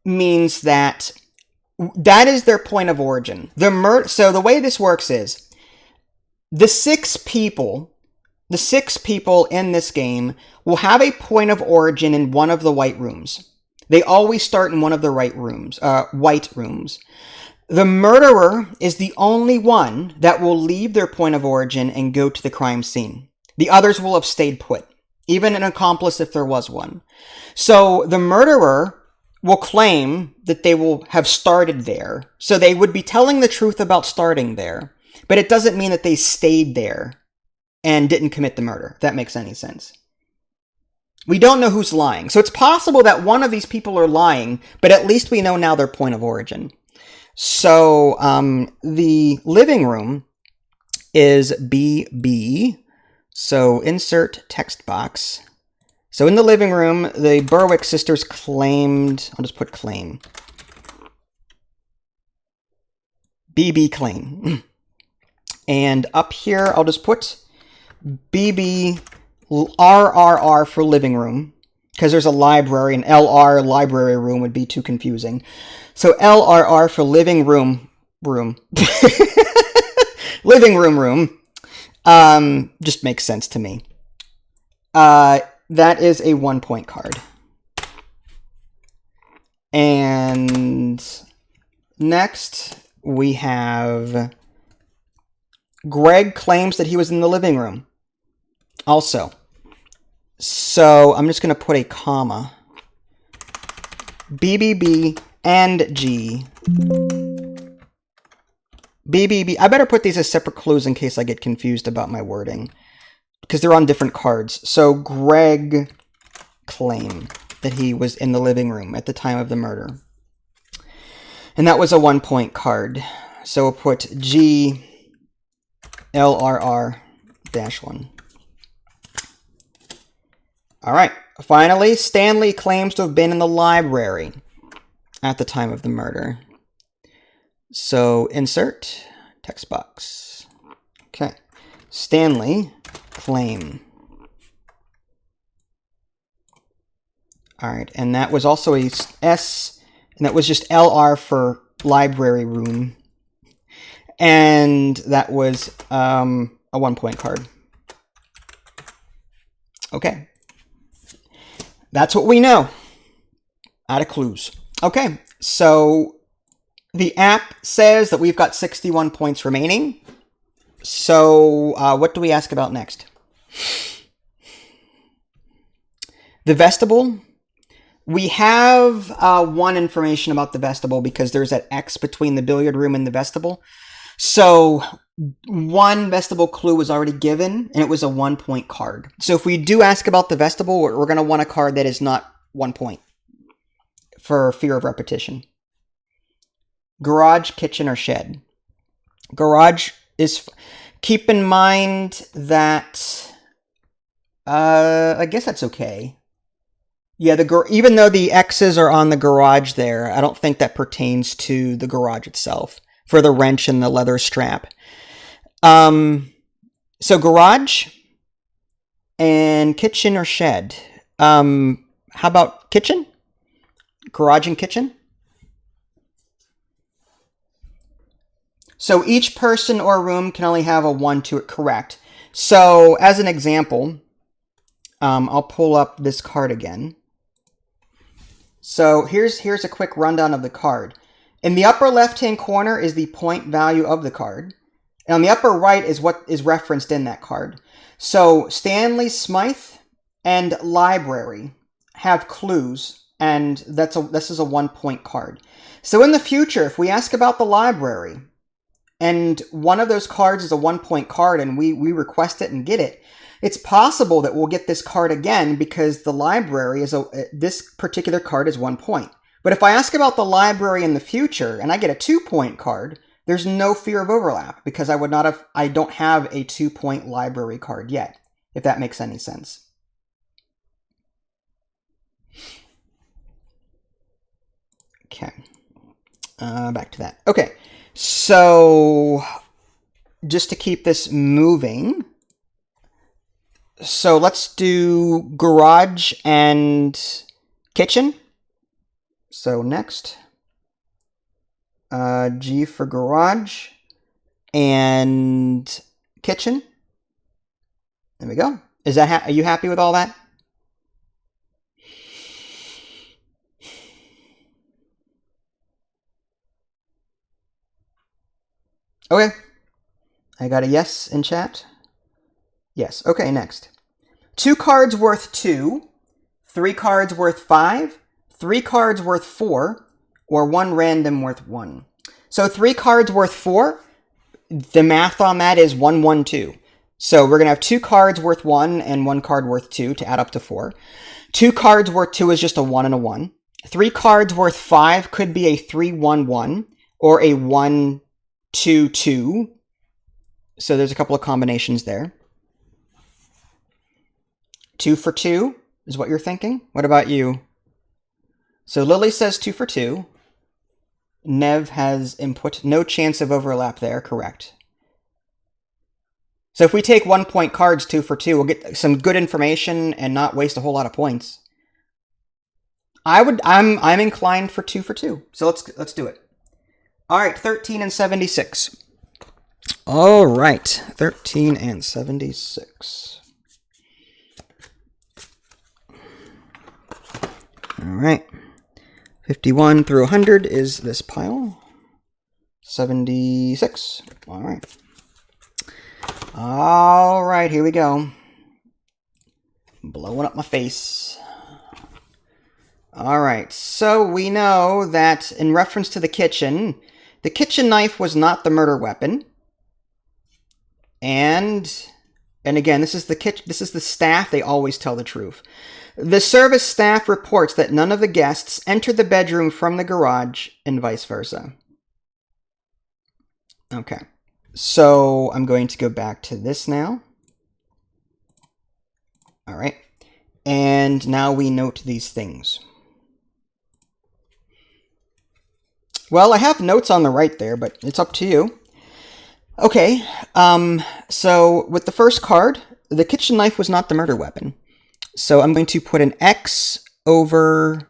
means that is their point of origin. So the way this works is the 6 people in this game will have a point of origin in one of the white rooms. They always start in one of the white rooms. The murderer is the only one that will leave their point of origin and go to the crime scene. The others will have stayed put, even an accomplice if there was one. So the murderer will claim that they will have started there. So they would be telling the truth about starting there, but it doesn't mean that they stayed there and didn't commit the murder, if that makes any sense. We don't know who's lying. So it's possible that one of these people are lying, but at least we know now their point of origin. So the living room is BB. So insert text box. So in the living room, the Berwick sisters claimed, I'll just put claim. BB claim. And up here, I'll just put BB RRR for living room, because there's a library, and LR library room would be too confusing. So LRR for living room. Living room. Just makes sense to me. That is a 1-point card. And next we have Greg claims that he was in the living room. Also. So I'm just going to put a comma. BBB and G. BBB. I better put these as separate clues in case I get confused about my wording, because they're on different cards. So Greg claimed that he was in the living room at the time of the murder. And that was a 1-point card. So we'll put G LRR-1. All right. Finally, Stanley claims to have been in the library at the time of the murder. So insert text box. Okay. Stanley claim. All right. And that was also a S, and that was just LR for library room. And that was a 1-point card. Okay. That's what we know. Out of clues. Okay, so the app says that we've got 61 points remaining. So what do we ask about next? The vestibule. We have one information about the vestibule because there's that X between the billiard room and the vestibule. So one vestibule clue was already given, and it was a 1-point card. So if we do ask about the vestibule, we're going to want a card that is not 1 point for fear of repetition. Garage, kitchen, or shed. Garage is... Keep in mind that... I guess that's okay. Yeah, even though the X's are on the garage there, I don't think that pertains to the garage itself for the wrench and the leather strap. So garage and kitchen or shed. How about kitchen? Garage and kitchen? So each person or room can only have a 1 to it correct. So as an example, I'll pull up this card again. So here's a quick rundown of the card. In the upper left-hand corner is the point value of the card. And on the upper right is what is referenced in that card. So Stanley, Smythe, and library have clues, and this is a 1-point card. So in the future, if we ask about the library, and one of those cards is a 1-point card, and we request it and get it, it's possible that we'll get this card again because the library this particular card is 1 point. But if I ask about the library in the future and I get a 2-point card, there's no fear of overlap because I don't have a 2-point library card yet, if that makes any sense. Okay. Back to that. Okay. So just to keep this moving, so let's do garage and kitchen. So next, G for garage and kitchen. There we go. Is that are you happy with all that? Okay. I got a yes in chat. Yes. Okay, next. 2 cards worth 2. 3 cards worth 5. 3 cards worth 4, or 1 random worth 1. So 3 cards worth 4, the math on that is 1, 1, 2. So we're going to have 2 cards worth 1 and 1 card worth 2 to add up to 4. 2 cards worth 2 is just a 1 and a 1. 3 cards worth 5 could be a 3, 1, 1 or a 1, 2, 2. So there's a couple of combinations there. 2 for 2 is what you're thinking. What about you? So Lily says 2 for 2. Nev has input. No chance of overlap there. Correct. So if we take 1-point cards 2 for 2, we'll get some good information and not waste a whole lot of points. I'm inclined for 2 for 2. So let's do it. All right, 13 and 76. All right, 13 and 76. All right. 51 through 100 is this pile. 76. All right. All right, here we go. Blowing up my face. All right, so we know that in reference to the kitchen knife was not the murder weapon. And again, this is the staff. They always tell the truth. The service staff reports that none of the guests entered the bedroom from the garage and vice versa. Okay. So I'm going to go back to this now. All right. And now we note these things. Well, I have notes on the right there, but it's up to you. Okay. So with the first card, the kitchen knife was not the murder weapon. So I'm going to put an X over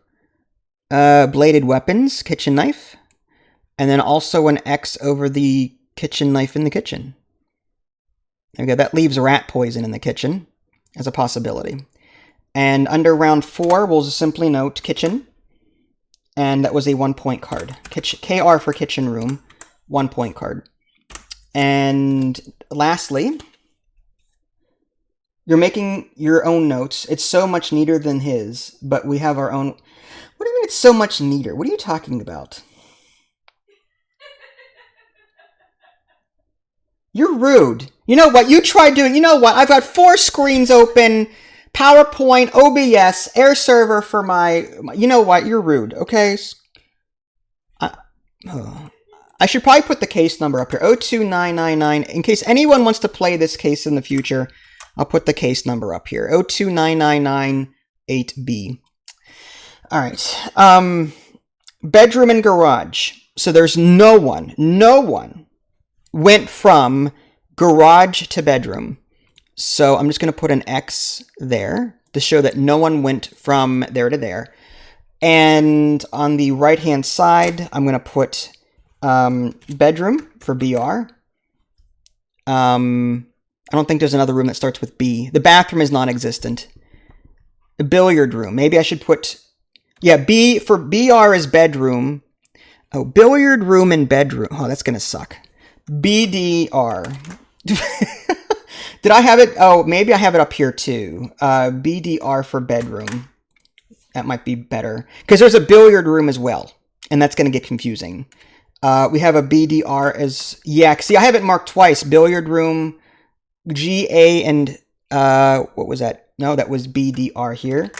bladed weapons, kitchen knife, and then also an X over the kitchen knife in the kitchen. There we go. That leaves rat poison in the kitchen as a possibility. And under round 4, we'll just simply note kitchen. And that was a 1-point card. KR for kitchen room, 1-point card. And lastly, you're making your own notes. It's so much neater than his, but we have our own. What do you mean it's so much neater? What are you talking about? You're rude. You know what? You try doing. You know what? I've got 4 screens open. PowerPoint, OBS, Air Server for my. You know what? You're rude. Okay. I should probably put the case number up here. 02999. In case anyone wants to play this case in the future, I'll put the case number up here. 02999-8B. All right. Bedroom and garage. So there's no one went from garage to bedroom. So I'm just going to put an X there to show that no one went from there to there. And on the right-hand side, I'm going to put bedroom for BR. I don't think there's another room that starts with B. The bathroom is non-existent. The billiard room. Maybe I should put... Yeah, B for BR is bedroom. Oh, billiard room and bedroom. Oh, that's going to suck. BDR. Did I have it? Oh, maybe I have it up here too. BDR for bedroom. That might be better. Because there's a billiard room as well. And that's going to get confusing. We have a BDR as... Yeah, see, I have it marked twice. Billiard room, GA, and... what was that? No, that was BDR here.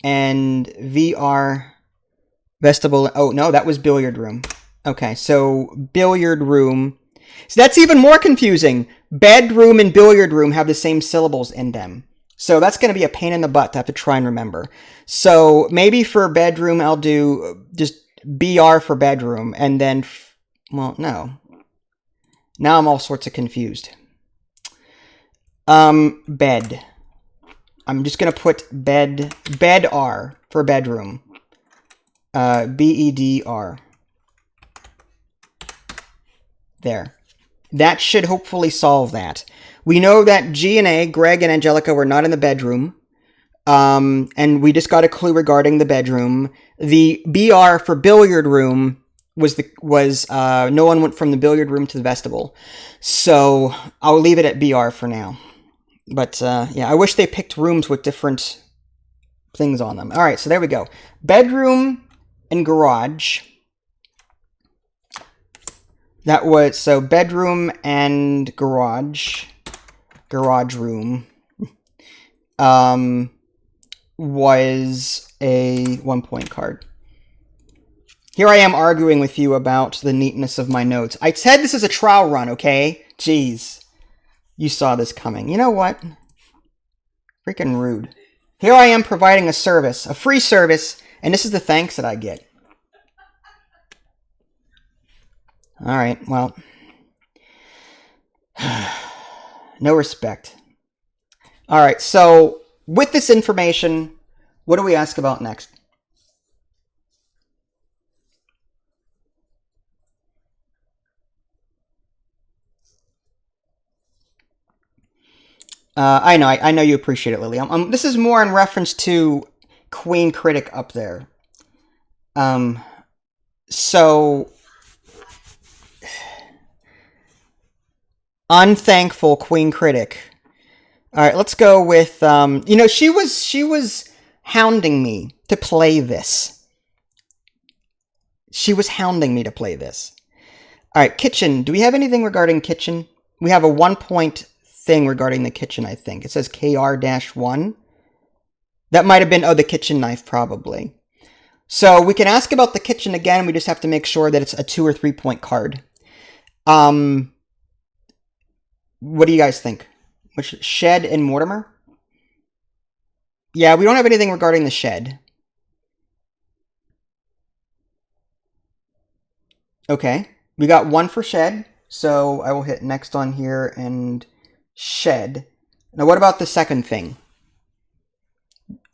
And VR... Vestibule... Oh, no, that was billiard room. Okay, so billiard room... So that's even more confusing. Bedroom and billiard room have the same syllables in them. So that's going to be a pain in the butt to have to try and remember. So maybe for bedroom, I'll do just BR for bedroom. And then, well, no. Now I'm all sorts of confused. Bed. I'm just going to put bed R for bedroom. BEDR. There. That should hopefully solve that. We know that G and A, Greg and Angelica, were not in the bedroom. And we just got a clue regarding the bedroom. The BR for billiard room was no one went from the billiard room to the vestibule. So I'll leave it at BR for now. But yeah, I wish they picked rooms with different things on them. All right, so there we go. Bedroom and garage. That was, so bedroom and garage room, was a 1-point card. Here I am arguing with you about the neatness of my notes. I said this is a trial run, okay? Jeez. You saw this coming. You know what? Freaking rude. Here I am providing a service, a free service, and this is the thanks that I get. Alright, well. No respect. Alright, so with this information, what do we ask about next? I know you appreciate it, Lily. This is more in reference to Queen Critic up there. So unthankful Queen Critic. All right, let's go with you know, she was hounding me to play this. She was hounding me to play this. All right, kitchen. Do we have anything regarding kitchen? We have a 1-point thing regarding the kitchen, I think. It says KR-1. That might have been, oh, the kitchen knife, probably. So we can ask about the kitchen again. We just have to make sure that it's a 2 or 3-point card. What do you guys think? Which, shed and Mortimer? Yeah, we don't have anything regarding the shed. Okay, we got 1 for shed. So I will hit next on here and shed. Now, what about the second thing?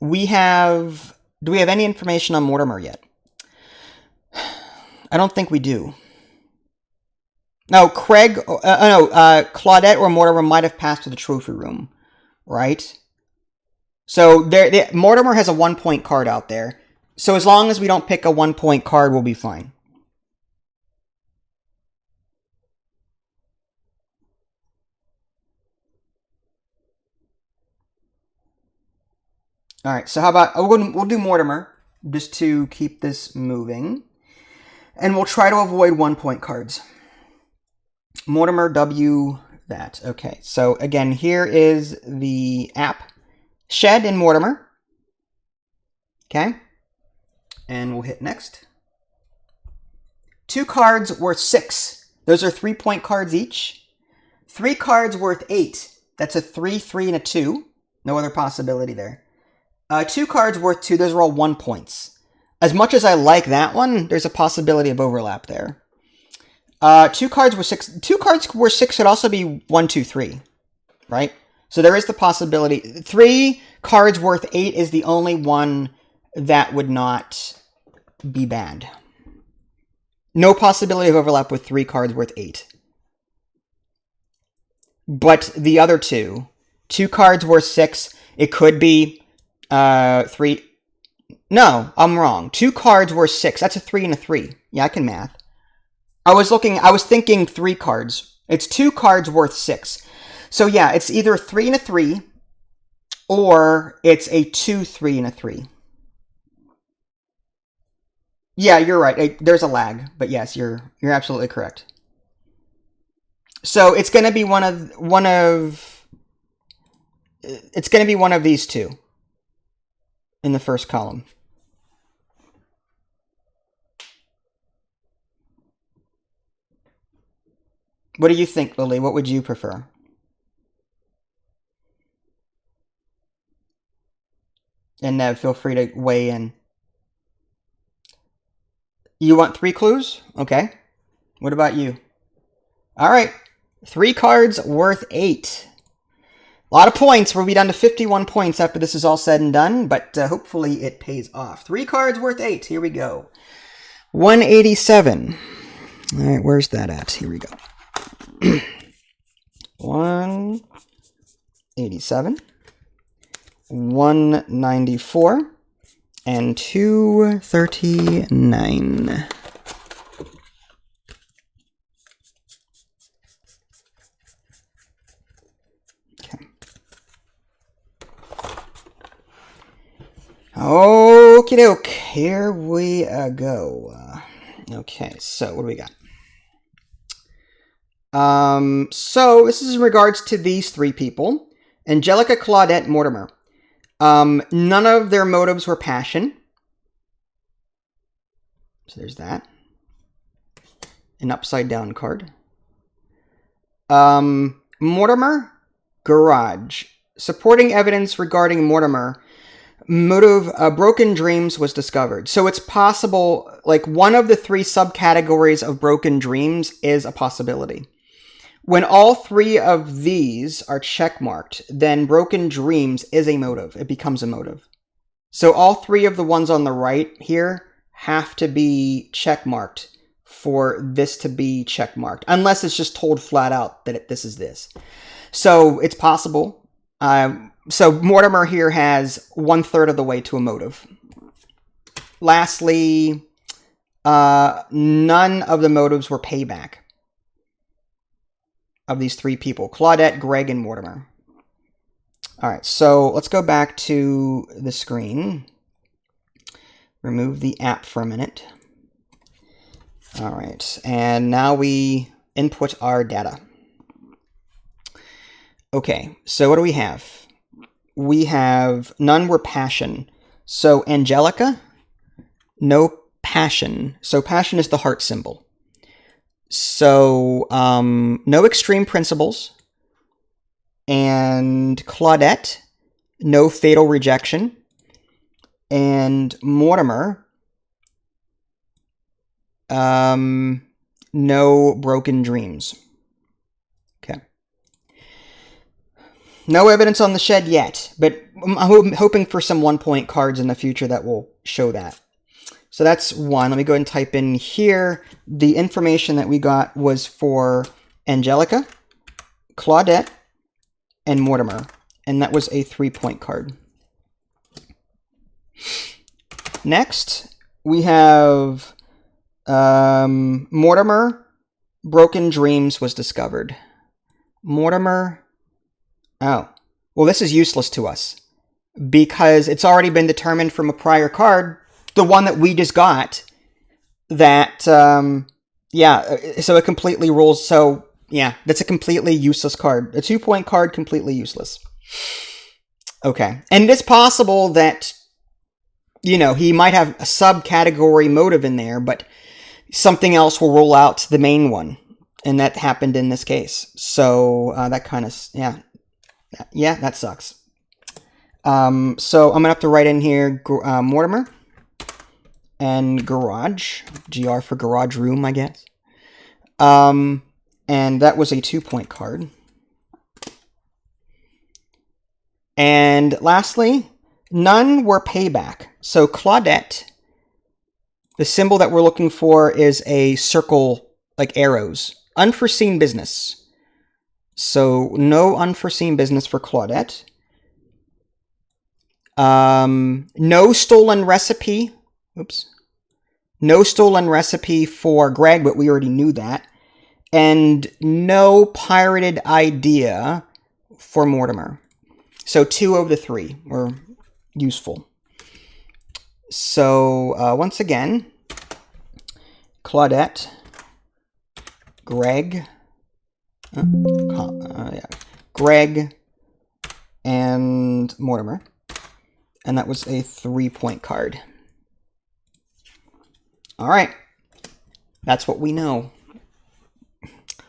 We have... Do we have any information on Mortimer yet? I don't think we do. No, Claudette or Mortimer might have passed to the trophy room, right? So Mortimer has a 1-point card out there. So as long as we don't pick a 1-point card, we'll be fine. All right, so how about we'll do Mortimer just to keep this moving, and we'll try to avoid 1-point cards. Mortimer W that. Okay, so again, here is the app, Shed and Mortimer. Okay, and we'll hit next. 2 cards worth 6. Those are 3-point cards each. 3 cards worth 8. That's a 3, 3, and a 2. No other possibility there. 2 cards worth 2, those are all 1 points. As much as I like that one, there's a possibility of overlap there. 2 cards worth 6. 2 cards worth 6 could also be 1, 2, 3, right? So there is the possibility. 3 cards worth 8 is the only one that would not be bad. No possibility of overlap with 3 cards worth 8. But the other 2 cards worth 6, it could be 3. No, I'm wrong. 2 cards worth 6. That's a 3 and a 3. Yeah, I can math. I was thinking 3 cards. It's 2 cards worth 6. So yeah, it's either 3 and a 3, or it's a 2, 3, and a 3. Yeah, you're right. There's a lag, but yes, you're absolutely correct. So it's going to be one of these 2 in the first column. What do you think, Lily? What would you prefer? And Nev, feel free to weigh in. You want 3 clues? Okay. What about you? All right. 3 cards worth 8. A lot of points. We'll be down to 51 points after this is all said and done, but hopefully it pays off. 3 cards worth 8. Here we go. 187. All right, where's that at? Here we go. 187. 194. And 239. Okie doke, here we go. Okay, so what do we got? So this is in regards to these three people. Angelica, Claudette, Mortimer. None of their motives were passion. So there's that. An upside down card. Mortimer, garage. Supporting evidence regarding Mortimer. Motive, broken dreams was discovered. So it's possible, like one of the three subcategories of broken dreams is a possibility. When all three of these are checkmarked, then broken dreams is a motive. It becomes a motive. So all three of the ones on the right here have to be checkmarked for this to be checkmarked, unless it's just told flat out that this is this. So it's possible. So Mortimer here has 1/3 of the way to a motive. Lastly, none of the motives were payback of these three people. Claudette, Greg, and Mortimer. All right, so let's go back to the screen. Remove the app for a minute. All right, and now we input our data. Okay, so what do we have? We have none were passion. So Angelica, no passion. So passion is the heart symbol. So no extreme principles. And Claudette, no fatal rejection. And Mortimer, no broken dreams. Okay. No evidence on the shed yet, but I'm hoping for some 1-point cards in the future that will show that. So that's one. Let me go ahead and type in here. The information that we got was for Angelica, Claudette, and Mortimer. And that was a 3-point card. Next, we have Mortimer, broken dreams was discovered. Mortimer... Oh, well, this is useless to us because it's already been determined from a prior card, the one that we just got, that, yeah, so it completely rules. So, yeah, that's a completely useless card. A 2-point card, completely useless. Okay, and it's possible that, you know, he might have a subcategory motive in there, but something else will roll out the main one, and that happened in this case. So, that kind of, yeah. Yeah, that sucks. So I'm going to have to write in here Mortimer and garage. GR for garage room, I guess. And that was a 2-point card. And lastly, none were payback. So Claudette, the symbol that we're looking for is a circle, like arrows. Unforeseen business. So, no unforeseen business for Claudette. No stolen recipe. Oops. No stolen recipe for Greg, but we already knew that. And no pirated idea for Mortimer. So, 2 of the 3 were useful. So, once again, Claudette, Greg... yeah. Greg and Mortimer. And that was a 3-point card. Alright. That's what we know.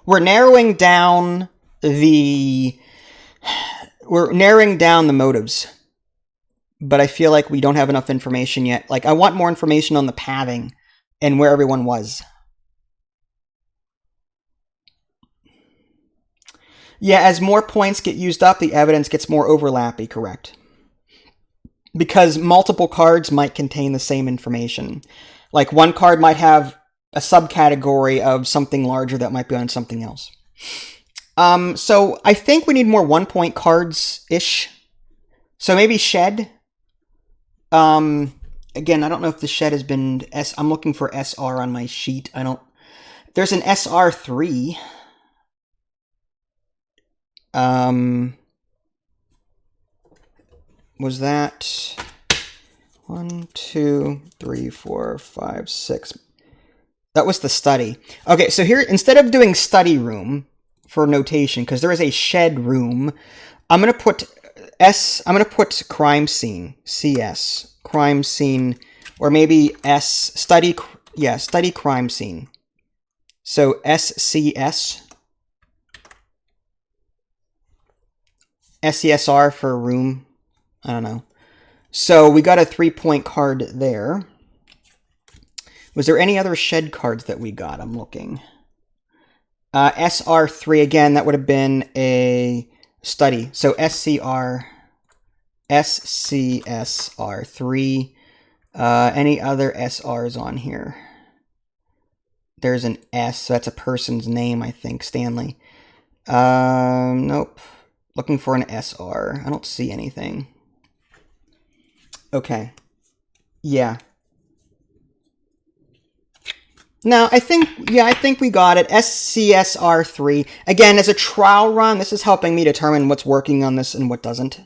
We're narrowing down the motives. But I feel like we don't have enough information yet. Like, I want more information on the pathing and where everyone was. Yeah, as more points get used up, the evidence gets more overlappy, correct? Because multiple cards might contain the same information. Like, one card might have a subcategory of something larger that might be on something else. So I think we need more 1-point cards-ish. So maybe Shed. Again, I don't know if the Shed has been... I'm looking for SR on my sheet. There's an SR3... was that... 1, 2, 3, 4, 5, 6. That was the study. Okay, so here, instead of doing study room for notation, because there is a shed room, I'm going to put I'm going to put crime scene, CS, crime scene, or maybe study crime scene. So SCS. SCSR for room. I don't know. So we got a 3-point card there. Was there any other shed cards that we got? I'm looking. SR3, again, that would have been a study. So SCSR3. Any other SRs on here? There's an S, so that's a person's name, I think, Stanley. Nope. Looking for an SR. I don't see anything. Okay. Yeah. Now, I think we got it. SCSR3. Again, as a trial run, this is helping me determine what's working on this and what doesn't.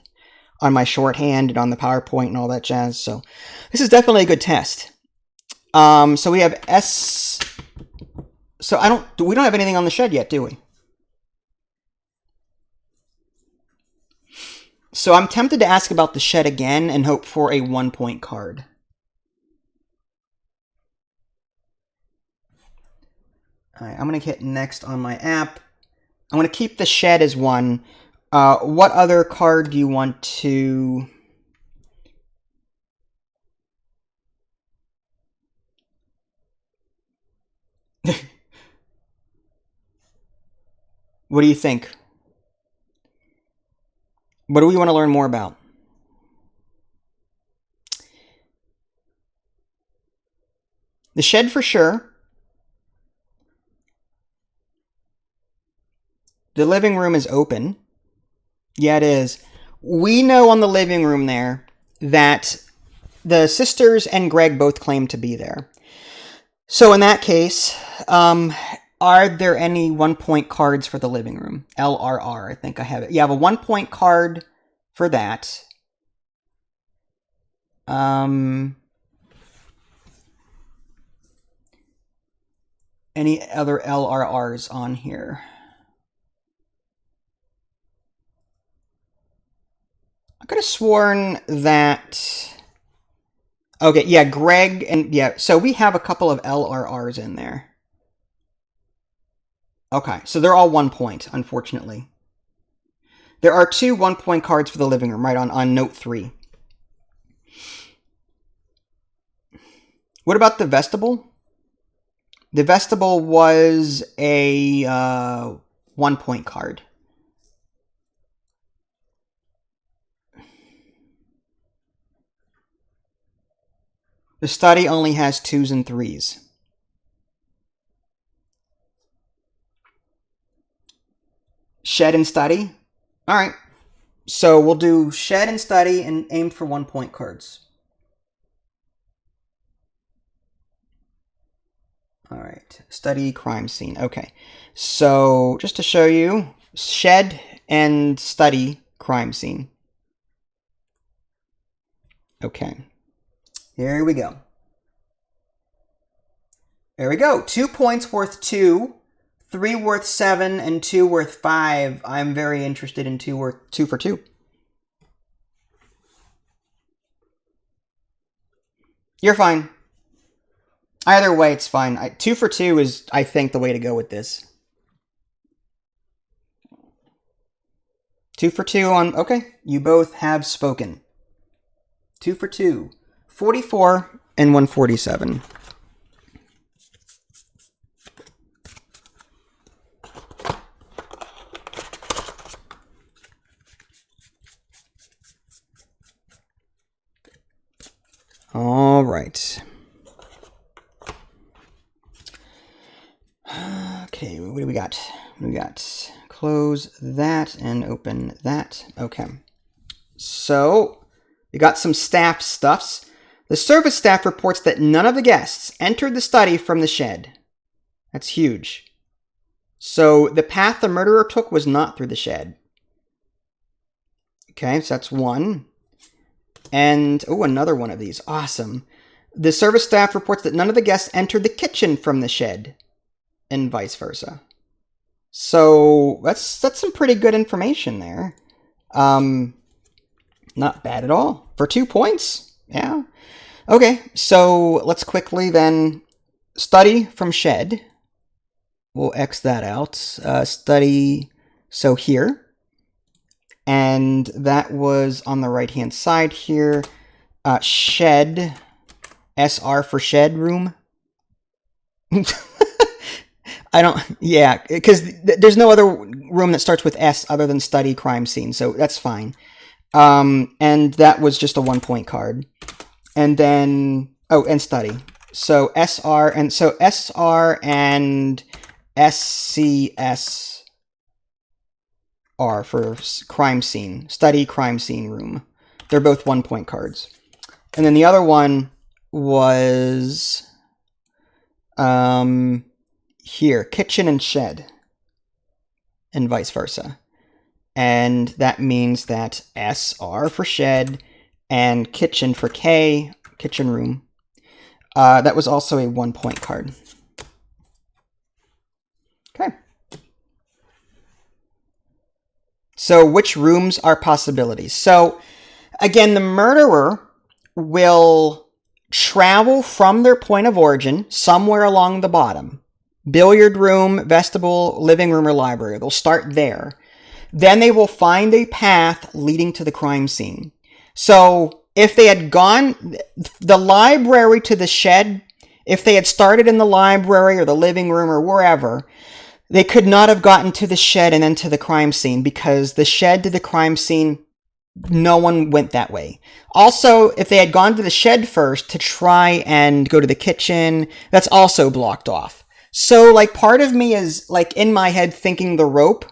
On my shorthand and on the PowerPoint and all that jazz. So, this is definitely a good test. So we have S... So we don't have anything on the shed yet, do we? So I'm tempted to ask about the shed again and hope for a 1-point card. All right, I'm going to hit next on my app. I'm going to keep the shed as 1. What other card do you want to... What do you think? What do we want to learn more about? The shed for sure. The living room is open. Yeah, it is. We know on the living room there that the sisters and Greg both claim to be there. So in that case, are there any 1-point cards for the living room? LRR, I think I have it. You have a 1-point card for that. Any other LRRs on here? I could have sworn that... Okay, yeah, Greg and... Yeah, so we have a couple of LRRs in there. Okay, so they're all 1 point, unfortunately. There are 2 1-point cards for the living room, right, on note 3. What about the vestibule? The vestibule was a 1-point card. The study only has 2s and 3s. Shed and study? Alright. So we'll do shed and study and aim for 1-point cards. Alright. Study crime scene. Okay. So just to show you, shed and study crime scene. Okay. Here we go. There we go. 2 points worth 2. 3 worth 7 and 2 worth 5. I'm very interested in 2 for 2. You're fine. Either way, it's fine. 2 for 2 is, I think, the way to go with this. 2 for 2 on... Okay, you both have spoken. 2 for 2. 44 and 147. All right. Okay, what do we got? We got close that and open that. Okay. So, we got some staff stuffs. The service staff reports that none of the guests entered the study from the shed. That's huge. So, the path the murderer took was not through the shed. Okay, so that's 1. And, oh, another one of these. Awesome. The service staff reports that none of the guests entered the kitchen from the shed, and vice versa. So that's some pretty good information there. Not bad at all. For 2 points? Yeah. Okay, so let's quickly then study from shed. We'll X that out. Study, so here. And that was on the right-hand side here. Shed, SR for shed room. I don't, yeah, because there's no other room that starts with S other than study crime scene, so that's fine. And that was just a 1-point card. And then, oh, and study. So SR and SCS are for crime scene, study crime scene room. They're both 1-point cards. And then the other one was here, kitchen and shed, and vice versa. And that means that SR for shed and kitchen for K, kitchen room. That was also a 1-point card. Okay. So which rooms are possibilities? So again, the murderer will travel from their point of origin somewhere along the bottom. Billiard room, vestibule, living room, or library. They'll start there. Then they will find a path leading to the crime scene. So if they had gone the library to the shed, if they had started in the library or the living room or wherever, they could not have gotten to the shed and then to the crime scene, because the shed to the crime scene, no one went that way. Also, if they had gone to the shed first to try and go to the kitchen, that's also blocked off. So, like, part of me is, like, in my head thinking the rope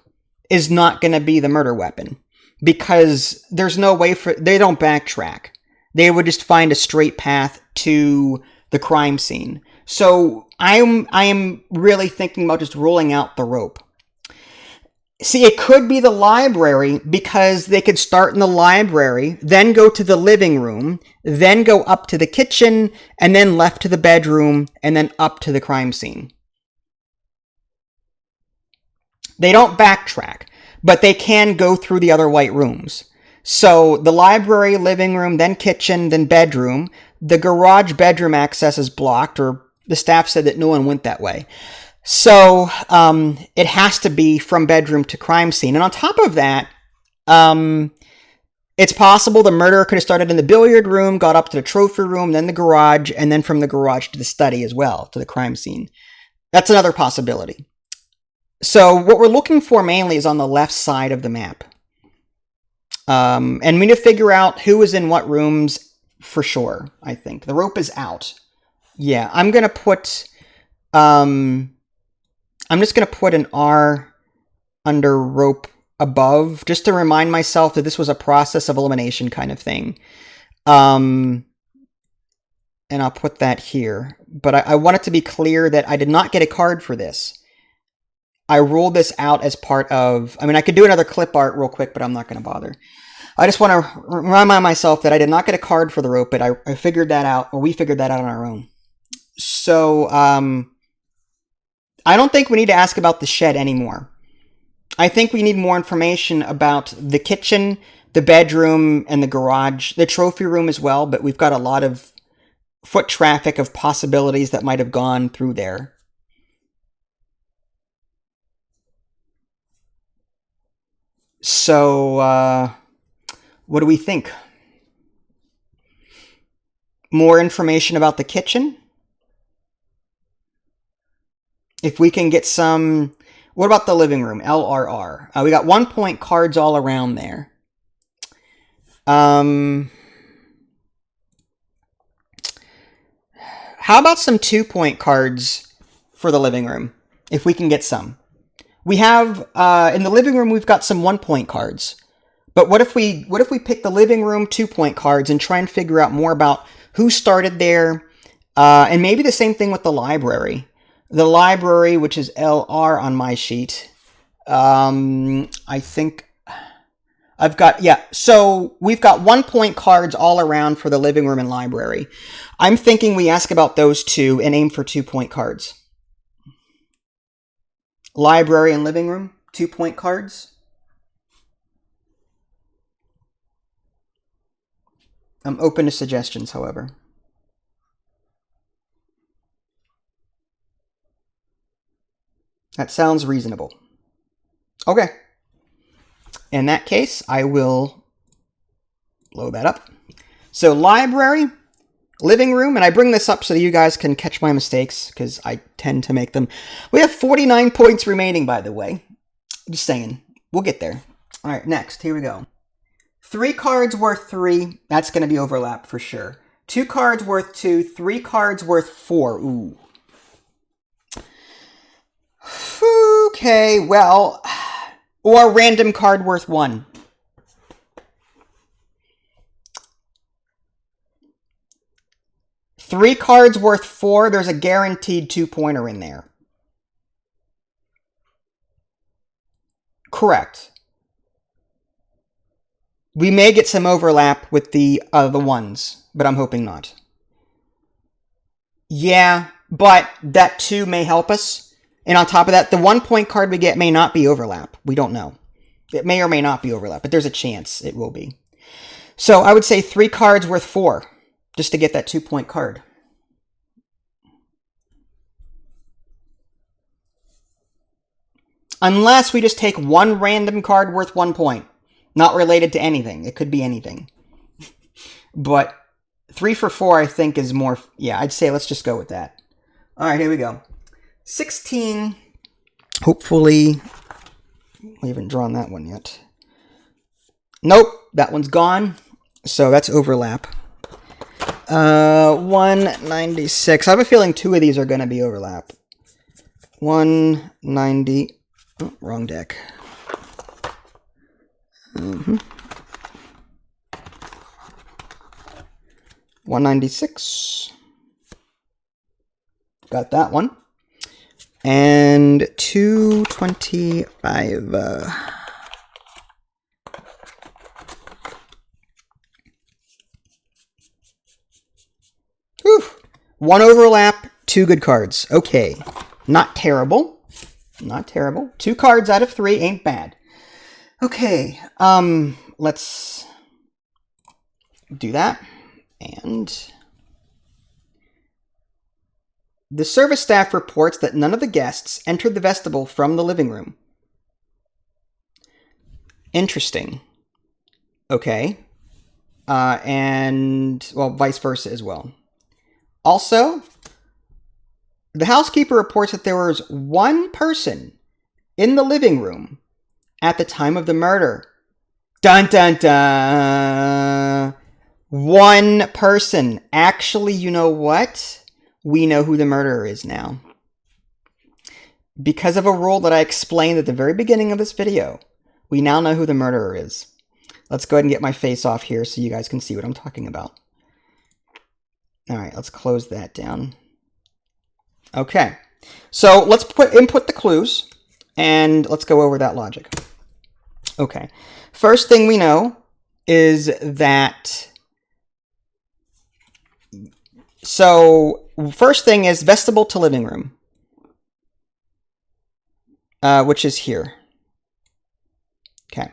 is not going to be the murder weapon, because there's no way they don't backtrack. They would just find a straight path to the crime scene. So I am really thinking about just ruling out the rope. See, it could be the library, because they could start in the library, then go to the living room, then go up to the kitchen, and then left to the bedroom, and then up to the crime scene. They don't backtrack, but they can go through the other white rooms. So the library, living room, then kitchen, then bedroom. The garage bedroom access is blocked, or the staff said that no one went that way. So it has to be from bedroom to crime scene. And on top of that, it's possible the murderer could have started in the billiard room, got up to the trophy room, then the garage, and then from the garage to the study as well, to the crime scene. That's another possibility. So what we're looking for mainly is on the left side of the map. And we need to figure out who is in what rooms for sure, I think. The rope is out. Yeah, I'm going to put... I'm just going to put an R under rope above, just to remind myself that this was a process of elimination kind of thing. And I'll put that here. But I want it to be clear that I did not get a card for this. I ruled this out as part of... I mean, I could do another clip art real quick, but I'm not going to bother. I just want to remind myself that I did not get a card for the rope, but I figured that out, or we figured that out on our own. So, I don't think we need to ask about the shed anymore. I think we need more information about the kitchen, the bedroom, and the garage, the trophy room as well, but we've got a lot of foot traffic of possibilities that might have gone through there. So, what do we think? More information about the kitchen? If we can get some... What about the living room? LRR. We got 1-point cards all around there. How about some 2-point cards for the living room? If we can get some. We have, in the living room, we've got some 1-point cards. But what if we pick the living room 2-point cards and try and figure out more about who started there, and maybe the same thing with the library. The library, which is LR on my sheet, I think I've got, yeah, so we've got 1 point cards all around for the living room and library. I'm thinking we ask about those two and aim for 2 point cards. Library and living room, 2 point cards. I'm open to suggestions, however. That sounds reasonable. Okay. In that case, I will load that up. So library, living room, and I bring this up so that you guys can catch my mistakes, because I tend to make them. We have 49 points remaining, by the way. Just saying. We'll get there. All right, next. Here we go. 3 cards worth 3. That's going to be overlap for sure. 2 cards worth 2. 3 cards worth 4. Ooh. Okay, well, or random card worth 1. Three cards worth 4. There's a guaranteed 2-pointer in there. Correct. We may get some overlap with the ones, but I'm hoping not. Yeah, but that 2 may help us. And on top of that, the 1 point card we get may not be overlap. We don't know. It may or may not be overlap, but there's a chance it will be. So I would say 3 cards worth 4, just to get that 2 point card. Unless we just take 1 random card worth 1 point. Not related to anything. It could be anything. But 3 for 4, I think, is more... Yeah, I'd say let's just go with that. All right, here we go. 16. Hopefully, we haven't drawn that one yet. Nope, that one's gone. So that's overlap. 196. I have a feeling 2 of these are going to be overlap. 190. Oh, wrong deck. 196. Got that one. And 225. Whew. 1 overlap, 2 good cards. Okay. Not terrible. Not terrible. 2 cards out of 3 ain't bad. Okay. Let's do that. And the service staff reports that none of the guests entered the vestibule from the living room. Interesting. Okay. And, well, vice versa as well. Also, the housekeeper reports that there was 1 person in the living room at the time of the murder. Dun, dun, dun. 1 person. Actually, you know what? We know who the murderer is now. Because of a rule that I explained at the very beginning of this video, we now know who the murderer is. Let's go ahead and get my face off here so you guys can see what I'm talking about. All right, let's close that down. Okay, so let's input the clues, and let's go over that logic. Okay, first thing we know is that... So, first thing is vestibule to living room, which is here. Okay.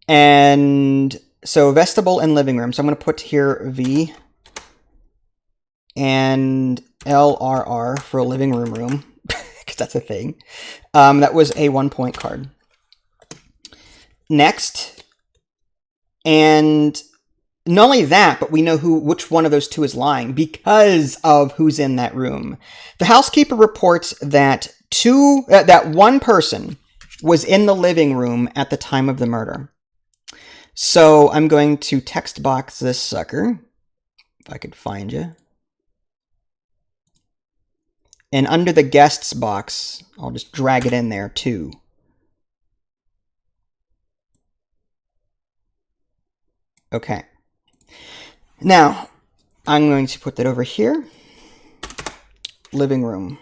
And so vestibule and living room. So I'm going to put here V and LRR for a living room, because that's a thing. That was a 1 point card. Next, and not only that, but we know which one of those 2 is lying because of who's in that room. The housekeeper reports that that 1 person was in the living room at the time of the murder. So I'm going to text box this sucker, if I could find you. And under the guests box, I'll just drag it in there too. Okay. Now, I'm going to put that over here. Living room.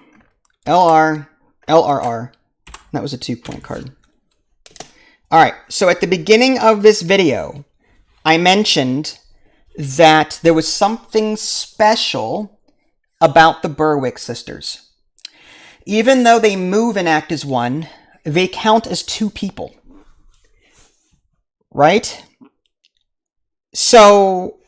LRR. That was a 2 point card. All right, so at the beginning of this video, I mentioned that there was something special about the Berwick sisters. Even though they move and act as one, they count as two people. Right? So,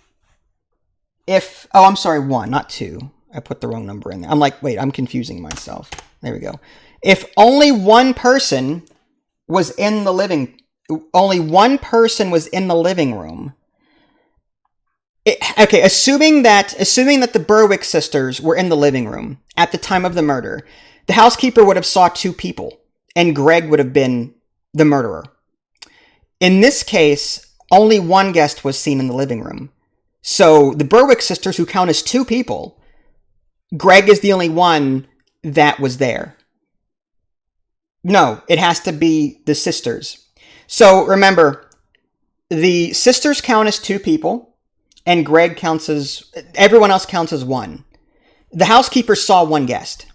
if... Oh, I'm sorry, one, not two. I put the wrong number in there. I'm like, wait, I'm confusing myself. There we go. If only one person was in the living... Only one person was in the living room... Okay, assuming that the Berwick sisters were in the living room at the time of the murder, the housekeeper would have saw two people, and Greg would have been the murderer. In this case, only one guest was seen in the living room. So the Berwick sisters, who count as two people, Greg is the only one that was there. No, it has to be the sisters. So remember, the sisters count as two people, and Greg counts as... Everyone else counts as one. The housekeeper saw one guest.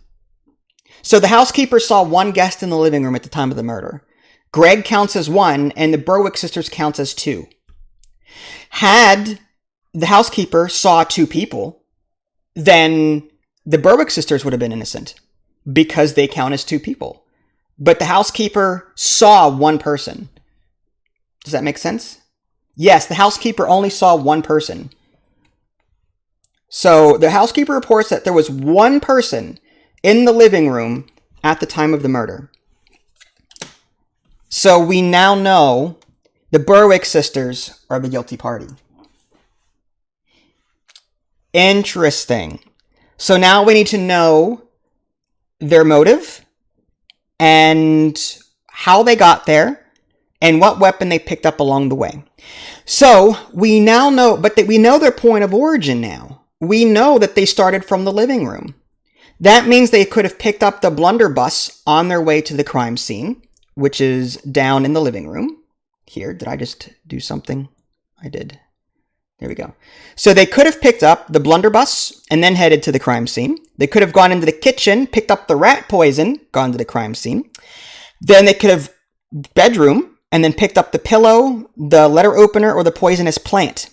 So the housekeeper saw one guest in the living room at the time of the murder. Greg counts as one, and the Berwick sisters counts as two. Had the housekeeper saw two people, then the Berwick sisters would have been innocent, because they count as two people. But the housekeeper saw one person. Does that make sense? Yes, the housekeeper only saw one person. So the housekeeper reports that there was one person in the living room at the time of the murder. So we now know the Berwick sisters are the guilty party. Interesting. So now we need to know their motive and how they got there and what weapon they picked up along the way. So we now know, but we know their point of origin now. We know that they started from the living room. That means they could have picked up the blunderbuss on their way to the crime scene, which is down in the living room. Here, did I just do something? I did. There we go. So they could have picked up the blunderbuss and then headed to the crime scene. They could have gone into the kitchen, picked up the rat poison, gone to the crime scene. Then they could have bedroom and then picked up the pillow, the letter opener, or the poisonous plant.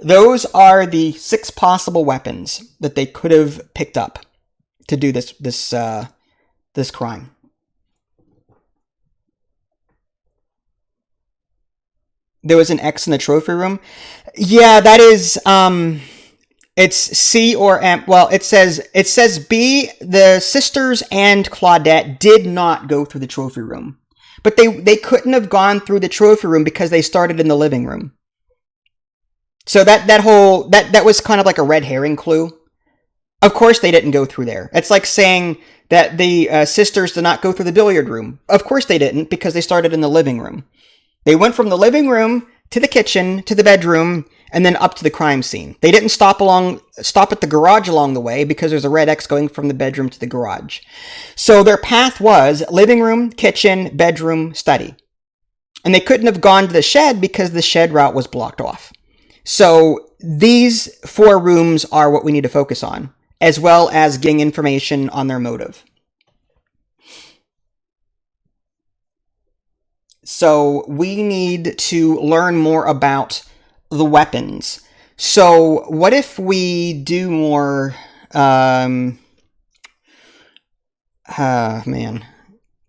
Those are the 6 possible weapons that they could have picked up to do this crime. There was an X in the trophy room. Yeah, that is, it's C or M. Well, it says B. The sisters and Claudette did not go through the trophy room. But they couldn't have gone through the trophy room because they started in the living room. So that was kind of like a red herring clue. Of course they didn't go through there. It's like saying that the sisters did not go through the billiard room. Of course they didn't, because they started in the living room. They went from the living room to the kitchen to the bedroom and then up to the crime scene. They didn't stop at the garage along the way because there's a red X going from the bedroom to the garage. So their path was living room, kitchen, bedroom, study. And they couldn't have gone to the shed because the shed route was blocked off. So these 4 rooms are what we need to focus on, as well as getting information on their motive. So we need to learn more about the weapons. So what if we do more... man.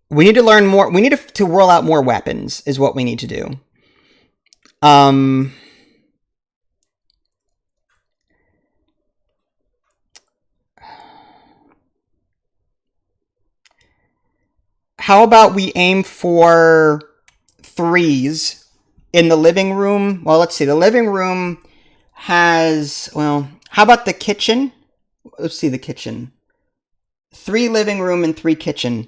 We need to learn more. We need to roll out more weapons is what we need to do. How about we aim for 3s in the living room? Well, let's see. The living room has, well, how about the kitchen? Let's see the kitchen. 3 living room and 3 kitchen.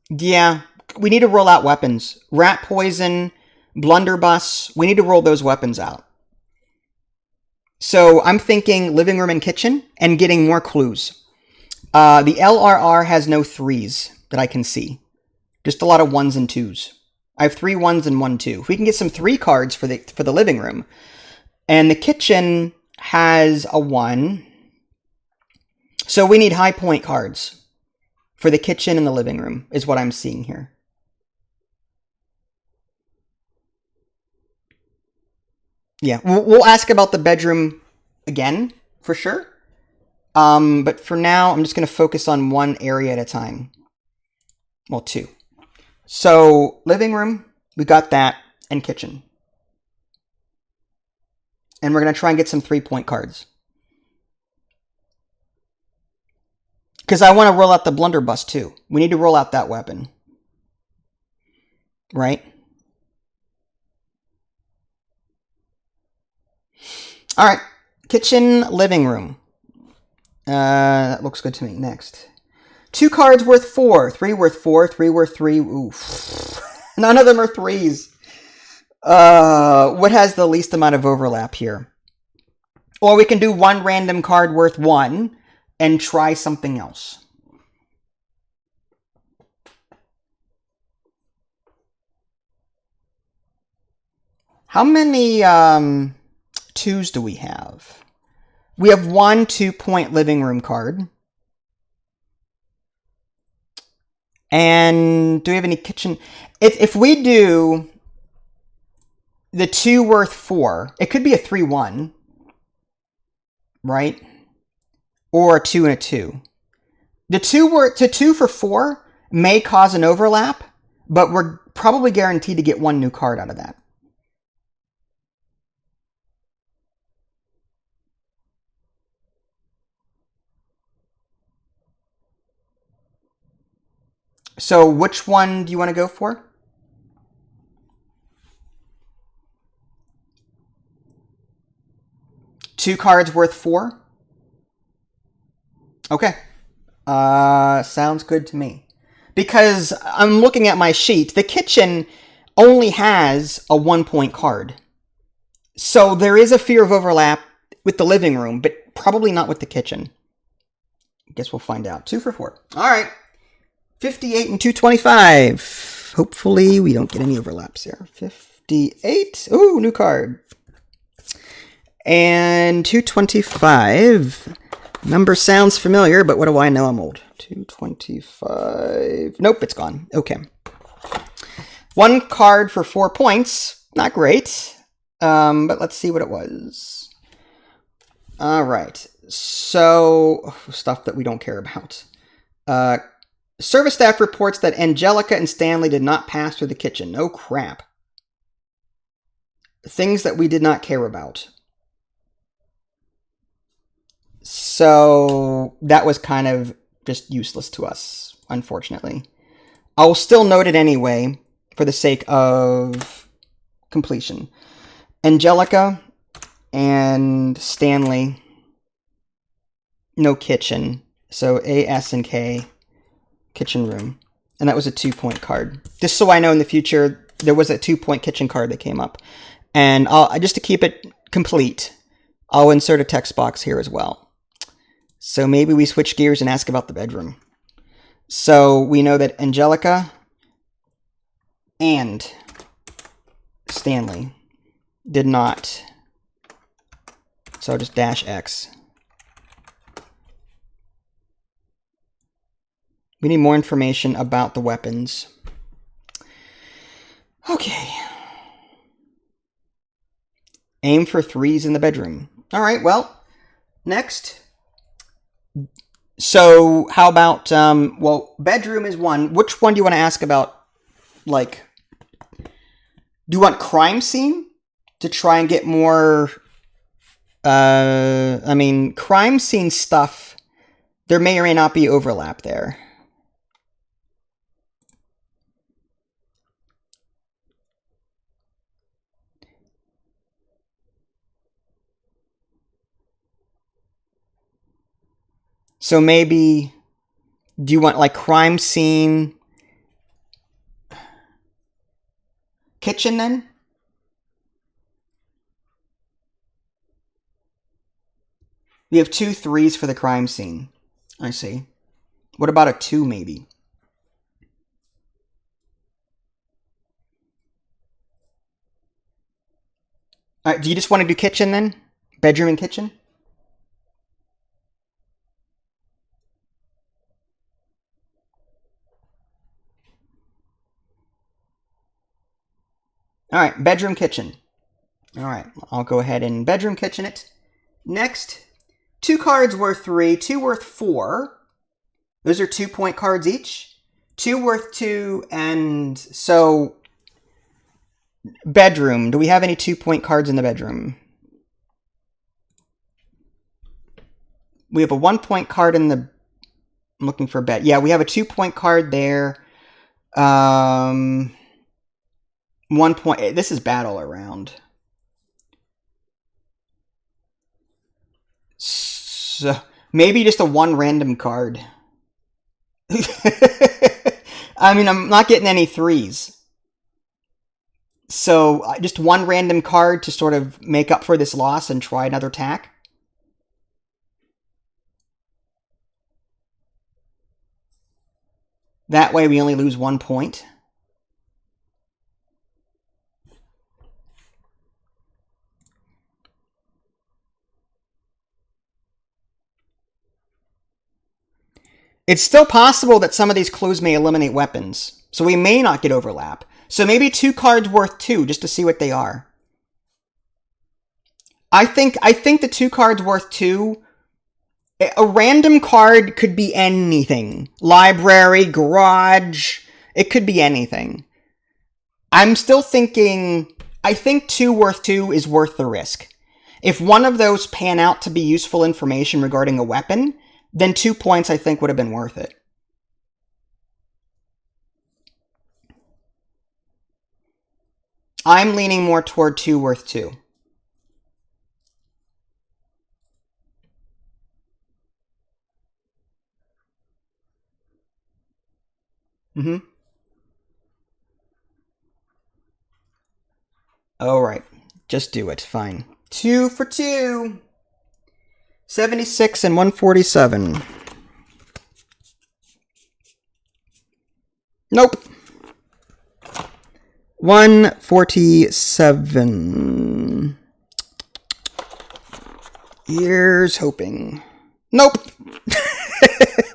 Yeah, we need to roll out weapons. Rat poison, blunderbuss. We need to roll those weapons out. So I'm thinking living room and kitchen and getting more clues. The LRR has no 3s that I can see. Just a lot of 1s and 2s. I have 3 1s and 1 2. If we can get some 3 cards for the living room. And the kitchen has a 1. So we need high point cards for the kitchen and the living room, is what I'm seeing here. Yeah, we'll ask about the bedroom again, for sure. But for now, I'm just going to focus on one area at a time. Well, two. So, living room, we got that, and kitchen. And we're going to try and get some 3-point cards. Because I want to roll out the blunderbuss, too. We need to roll out that weapon. Right? Alright. Kitchen, living room. That looks good to me. Next. 2 cards worth 4. 3 worth 4. 3 worth 3. Oof. None of them are 3s. What has the least amount of overlap here? Or we can do 1 random card worth 1 and try something else. How many 2s do we have? We have 1 2-point living room card. And do we have any kitchen? If we do the 2 worth 4, it could be a 3-1. Right? Or a 2 and a 2. The 2 for 4 may cause an overlap, but we're probably guaranteed to get 1 new card out of that. So which one do you want to go for? Two cards worth 4? Okay. Sounds good to me. Because I'm looking at my sheet. The kitchen only has a 1-point card. So there is a fear of overlap with the living room, but probably not with the kitchen. I guess we'll find out. 2 for 4. All right. 58 and 225. Hopefully we don't get any overlaps here. 58. Ooh, new card. And 225. Number sounds familiar, but what do I know? I'm old. 225. Nope, it's gone. Okay. 1 card for 4 points. Not great. But let's see what it was. All right. So, stuff that we don't care about. Service staff reports that Angelica and Stanley did not pass through the kitchen. Oh, crap. Things that we did not care about. So that was kind of just useless to us, unfortunately. I'll still note it anyway, for the sake of completion. Angelica and Stanley, no kitchen. So A, S, and K, kitchen room. And that was a 2-point card. Just so I know in the future, there was a 2-point kitchen card that came up. And just to keep it complete, I'll insert a text box here as well. So maybe we switch gears and ask about the bedroom. So we know that Angelica and Stanley did not. So I'll just dash X. We need more information about the weapons. Okay. Aim for 3s in the bedroom. All right, well, next. So how about, well, bedroom is 1. Which one do you want to ask about? Like, do you want crime scene to try and get more, I mean, crime scene stuff, there may or may not be overlap there. So maybe, do you want like crime scene kitchen then? We have 2 3s for the crime scene. I see. What about a 2 maybe? All right, do you just want to do kitchen then? Bedroom and kitchen? All right, bedroom, kitchen. All right, I'll go ahead and bedroom kitchen it. Next, 2 cards worth 3, 2 worth 4. Those are 2-point cards each. 2 worth 2, and so bedroom. Do we have any 2-point cards in the bedroom? We have a 1-point card in the... I'm looking for a bed. Yeah, we have a 2-point card there. 1 point... This is bad all around. So, maybe just a 1 random card. I mean, I'm not getting any 3s. So, just 1 random card to sort of make up for this loss and try another tack. That way we only lose 1 point. It's still possible that some of these clues may eliminate weapons, so we may not get overlap. So maybe 2 cards worth 2, just to see what they are. I think the 2 cards worth 2... A random card could be anything. Library, garage, it could be anything. I'm still thinking... I think 2 worth 2 is worth the risk. If one of those pan out to be useful information regarding a weapon... then 2 points, I think, would have been worth it. I'm leaning more toward 2 worth 2. All right. Just do it. Fine. 2 for 2. 76 and 147. Nope. 147. Here's hoping. Nope.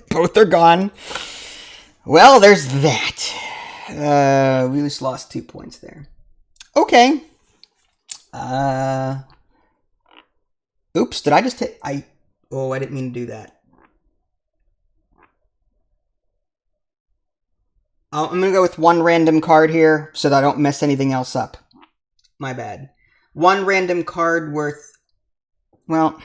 Both are gone. Well, there's that. We just lost 2 points there. Okay. Oops, did I just hit... Oh, I didn't mean to do that. I'm going to go with 1 random card here so that I don't mess anything else up. My bad. 1 random card worth... Well...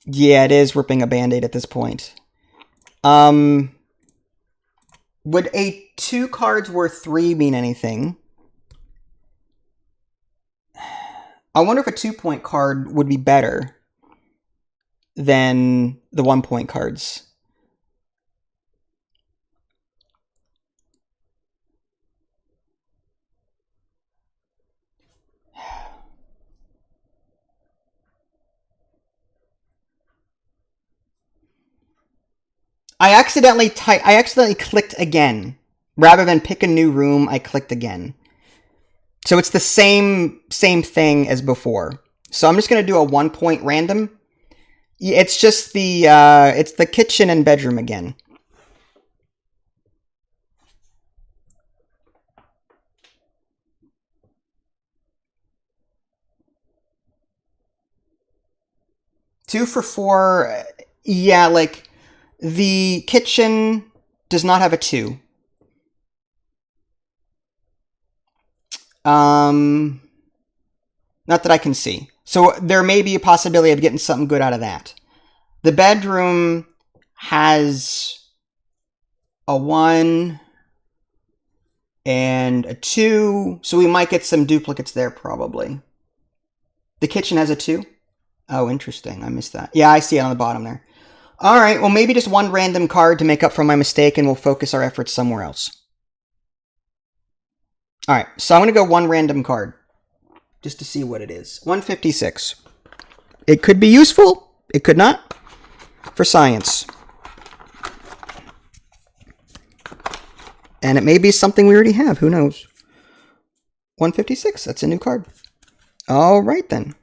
Yeah, it is ripping a Band-Aid at this point. Would a 2 cards worth 3 mean anything? I wonder if a 2-point card would be better than the 1-point cards. I accidentally clicked again. Rather than pick a new room, I clicked again. So it's the same thing as before. So I'm just going to do a 1-point random. It's just it's the kitchen and bedroom again. Two for 4. Yeah, like the kitchen does not have a 2. Not that I can see. So there may be a possibility of getting something good out of that. The bedroom has a 1 and a 2, so we might get some duplicates there probably. The kitchen has a 2? Oh, interesting. I missed that. Yeah, I see it on the bottom there. All right, well, maybe just 1 random card to make up for my mistake, and we'll focus our efforts somewhere else. All right, so I'm going to go 1 random card just to see what it is. 156. It could be useful. It could not. For science. And it may be something we already have. Who knows? 156. That's a new card. All right, then.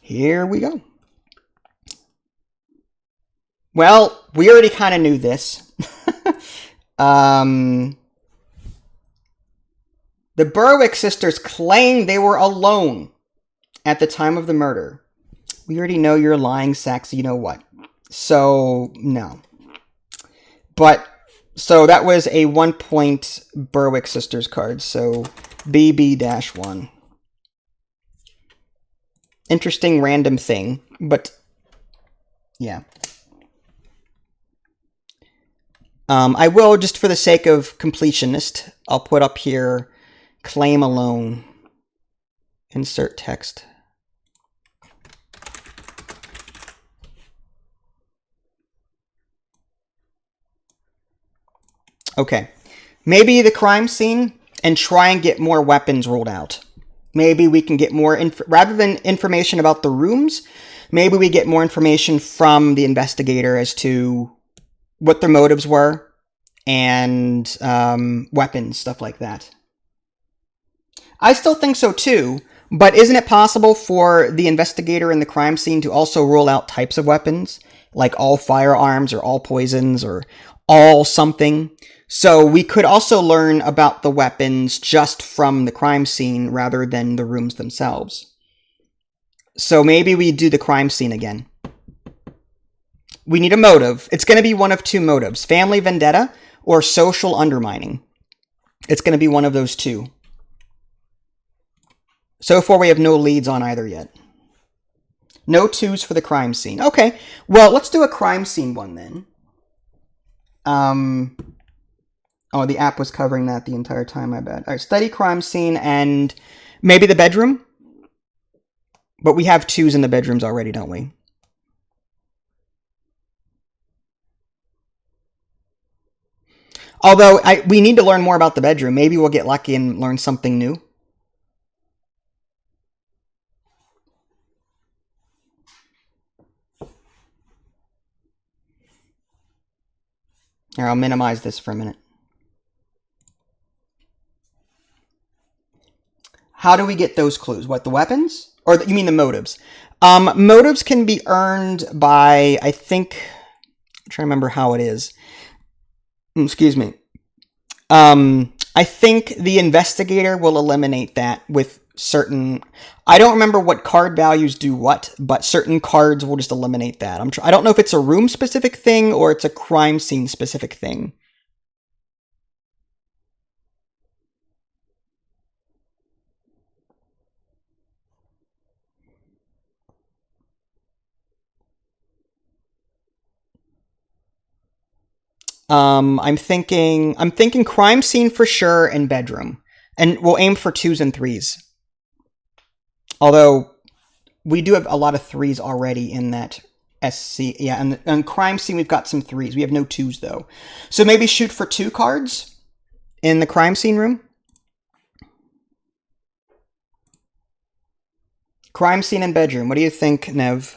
Here we go. Well, we already kind of knew this. The Berwick sisters claim they were alone at the time of the murder. We already know you're lying, Sax, you know what. So, no. But, so that was a 1 point Berwick sisters card, so BB-1. Interesting random thing, but yeah. I will, just for the sake of completionist, I'll put up here, claim alone. Insert text. Okay. Maybe the crime scene and try and get more weapons rolled out. Maybe we can get more, rather than information about the rooms, maybe we get more information from the investigator as to what their motives were and weapons, stuff like that. I still think so too, but isn't it possible for the investigator in the crime scene to also rule out types of weapons, like all firearms or all poisons or all something? So we could also learn about the weapons just from the crime scene rather than the rooms themselves. So maybe we do the crime scene again. We need a motive. It's going to be one of two motives, family vendetta or social undermining. It's going to be one of those two. So far, we have no leads on either yet. No twos for the crime scene. Okay, well, let's do a crime scene one then. Oh, the app was covering that the entire time, my bad. All right, study crime scene and maybe the bedroom? But we have twos in the bedrooms already, don't we? Although, we need to learn more about the bedroom. Maybe we'll get lucky and learn something new. Here, I'll minimize this for a minute. How do we get those clues? What, the weapons? Or you mean the motives? Motives can be earned by, I think, I'm trying to remember how it is. Excuse me. I think the investigator will eliminate that with certain... I don't remember what card values do what, but certain cards will just eliminate that. I don't know if it's a room-specific thing or it's a crime scene-specific thing. I'm thinking crime scene for sure and bedroom. And we'll aim for 2s and 3s. Although, we do have a lot of 3s already in that SC. Yeah, and crime scene we've got some 3s. We have no 2s though. So maybe shoot for 2 cards in the crime scene room. Crime scene and bedroom. What do you think, Nev?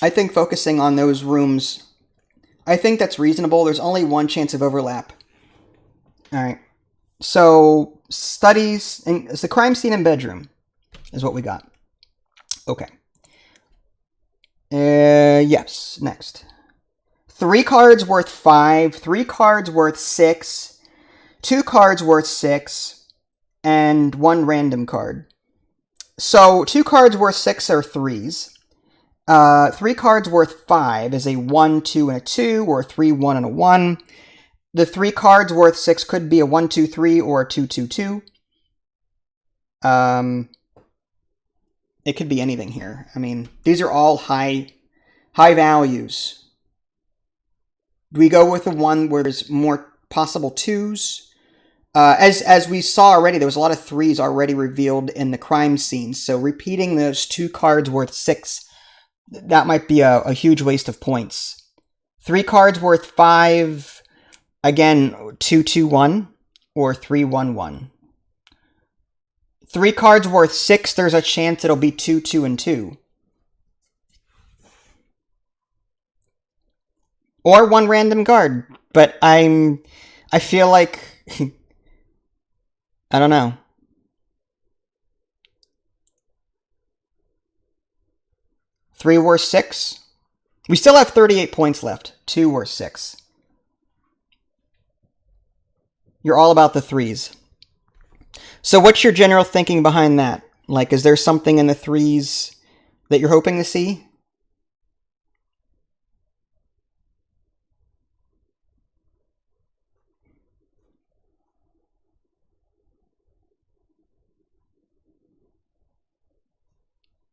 I think focusing on those rooms, I think that's reasonable. There's only one chance of overlap. All right. So, studies, and it's the crime scene and bedroom is what we got. Okay. Yes, next. 3 cards worth 5, 3 cards worth 6, 2 cards worth 6, and 1 random card. So, 2 cards worth 6 are 3s. 3 cards worth 5 is a 1, 2, and a 2, or a 3, 1, and a 1. The 3 cards worth 6 could be a 1, 2, 3, or a 2, 2, 2. It could be anything here. I mean, these are all high values. Do we go with the one where there's more possible 2s? As we saw already, there was a lot of 3s already revealed in the crime scene. So repeating those 2 cards worth 6, that might be a huge waste of points. 3 cards worth 5, again, 2, 2, 1, or 3, 1, 1. 3 cards worth 6, there's a chance it'll be 2, 2, and 2. Or 1 random card. But I feel like... I don't know. 3 worth 6. We still have 38 points left. 2 worth 6. You're all about the 3s. So what's your general thinking behind that? Like, is there something in the 3s that you're hoping to see?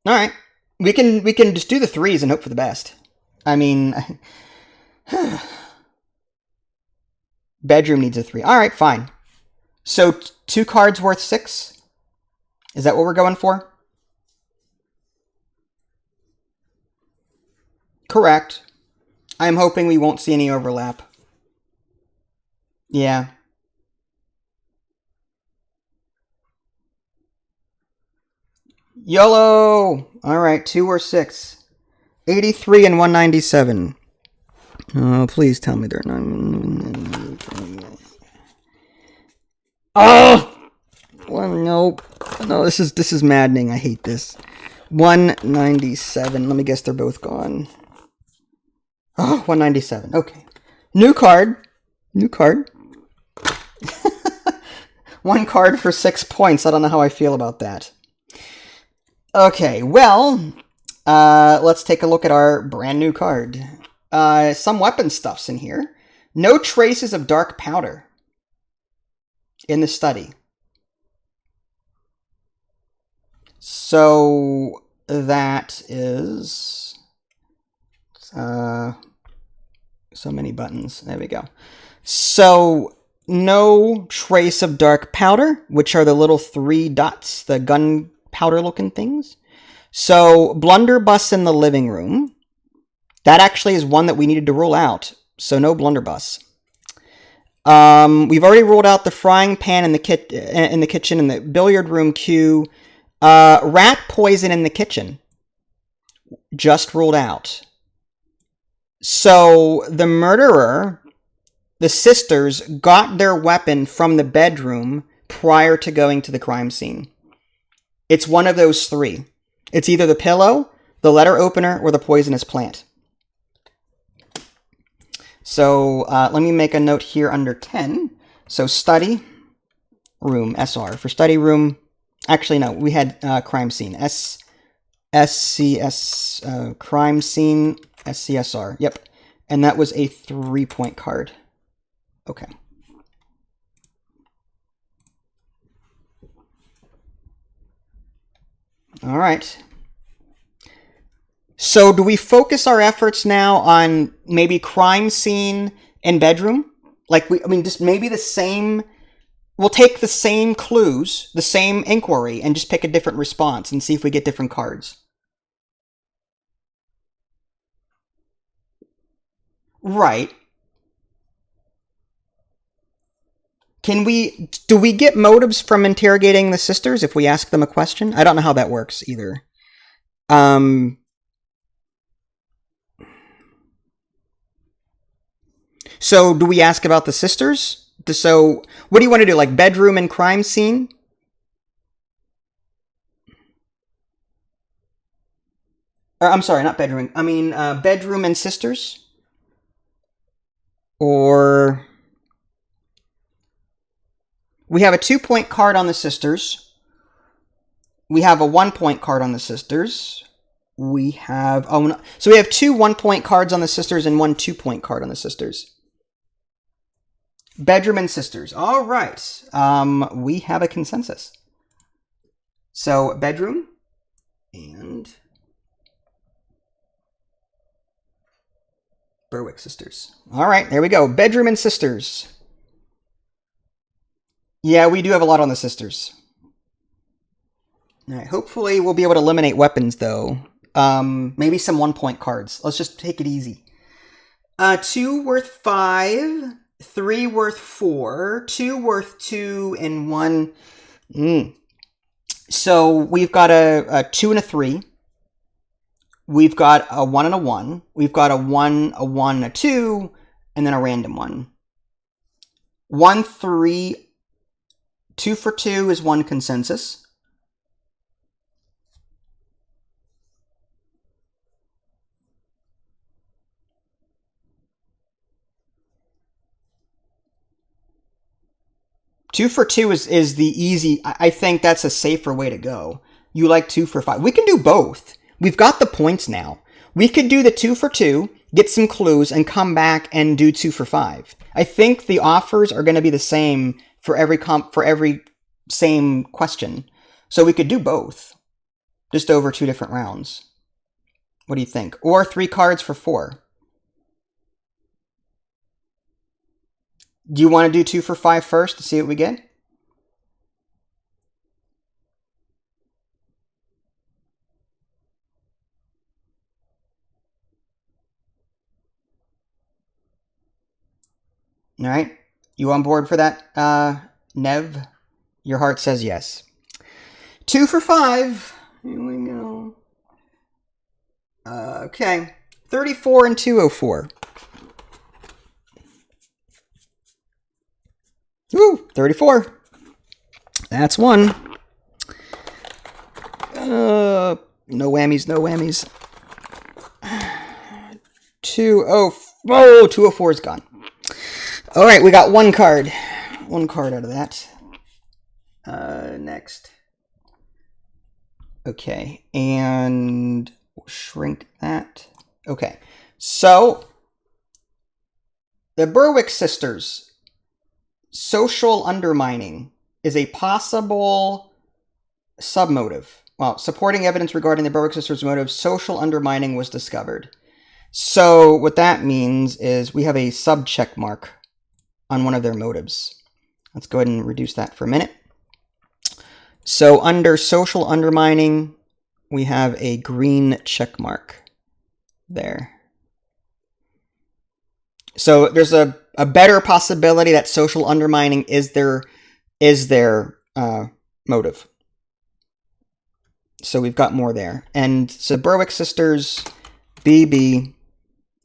All right. We can just do the 3s and hope for the best. I mean, bedroom needs a 3. All right, fine. So 2 cards worth 6? Is that what we're going for? Correct. I'm hoping we won't see any overlap. Yeah. YOLO! Alright, 2 or 6. 83 and 197. Oh, please tell me they're not... Oh! Well, no. No, this is maddening. I hate this. 197. Let me guess they're both gone. Oh, 197. Okay. New card. New card. 1 card for 6 points. I don't know how I feel about that. Okay, well, let's take a look at our brand new card. Some weapon stuff's in here. No traces of dark powder in the study. So that is so many buttons. There we go. So no trace of dark powder, which are the little 3 dots, the gunpowder looking things. So blunderbuss in the living room. That actually is one that we needed to rule out. So no blunderbuss. We've already ruled out the frying pan in the kitchen and the billiard room cue. Rat poison in the kitchen. Just ruled out. So the murderer, the sisters, got their weapon from the bedroom prior to going to the crime scene. It's one of those 3. It's either the pillow, the letter opener, or the poisonous plant. So let me make a note here under 10. So study room, SR. For study room, actually no, we had crime scene, SCS, crime scene, SCSR. Yep. And that was a 3-point card. Okay. All right. So do we focus our efforts now on maybe crime scene and bedroom? Like, just maybe the same... We'll take the same clues, the same inquiry, and just pick a different response and see if we get different cards. Right. Do we get motives from interrogating the sisters if we ask them a question? I don't know how that works either. So do we ask about the sisters? So what do you want to do? Like bedroom and crime scene? Or, I'm sorry, not bedroom. I mean, bedroom and sisters? Or... We have a 2-point card on the sisters. We have a 1-point card on the sisters. We have... Oh, no. So we have 2 1-point cards on the sisters and 1 2-point card on the sisters. Bedroom and sisters. All right. We have a consensus. So bedroom and Berwick sisters. All right, there we go. Bedroom and sisters. Yeah, we do have a lot on the sisters. All right, hopefully we'll be able to eliminate weapons, though. Maybe some 1-point cards. Let's just take it easy. 2 worth 5, 3 worth 4, 2 worth 2, and 1. So we've got a 2 and a 3. We've got a 1 and a 1. We've got a 1, a 2, and then a random 1. 1, 3... 2 for 2 is 1 consensus. 2 for 2 is the easy. I think that's a safer way to go. You like 2 for 5. We can do both. We've got the points now. We could do the 2 for 2, get some clues, and come back and do 2 for 5. I think the offers are going to be the same for every same question. So we could do both, just over 2 different rounds. What do you think? Or 3 cards for 4. Do you want to do 2 for 5 first to see what we get? All right. You on board for that, Nev? Your heart says yes. 2 for 5. Here we go. Okay. 34 and 204. Woo! 34. That's one. No whammies, no whammies. 204 is gone. All right, we got one card. One card out of that. Next. Okay, and we'll shrink that. Okay, so the Berwick sisters. Social undermining is a possible submotive. Well, supporting evidence regarding the Berwick sisters' motive, social undermining was discovered. So what that means is we have a sub-check mark on one of their motives. Let's go ahead and reduce that for a minute. So under social undermining, we have a green check mark there. So there's a better possibility that social undermining is their motive. So we've got more there. And so Berwick sisters, BB,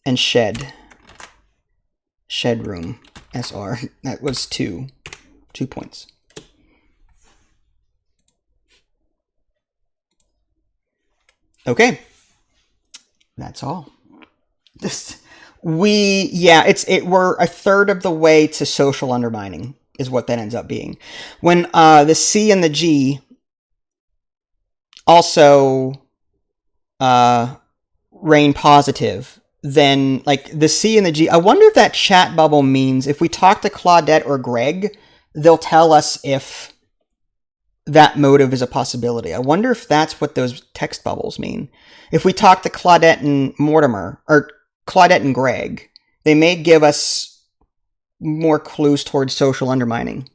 and Shed Room, SR. That was 2 points. Okay. That's all. We're a third of the way to social undermining is what that ends up being. When the C and the G also rain positive, then like the C and the G, I wonder if that chat bubble means if we talk to Claudette or Greg, they'll tell us if that motive is a possibility. I wonder if that's what those text bubbles mean. If we talk to Claudette and Mortimer, or Claudette and Greg, they may give us more clues towards social undermining.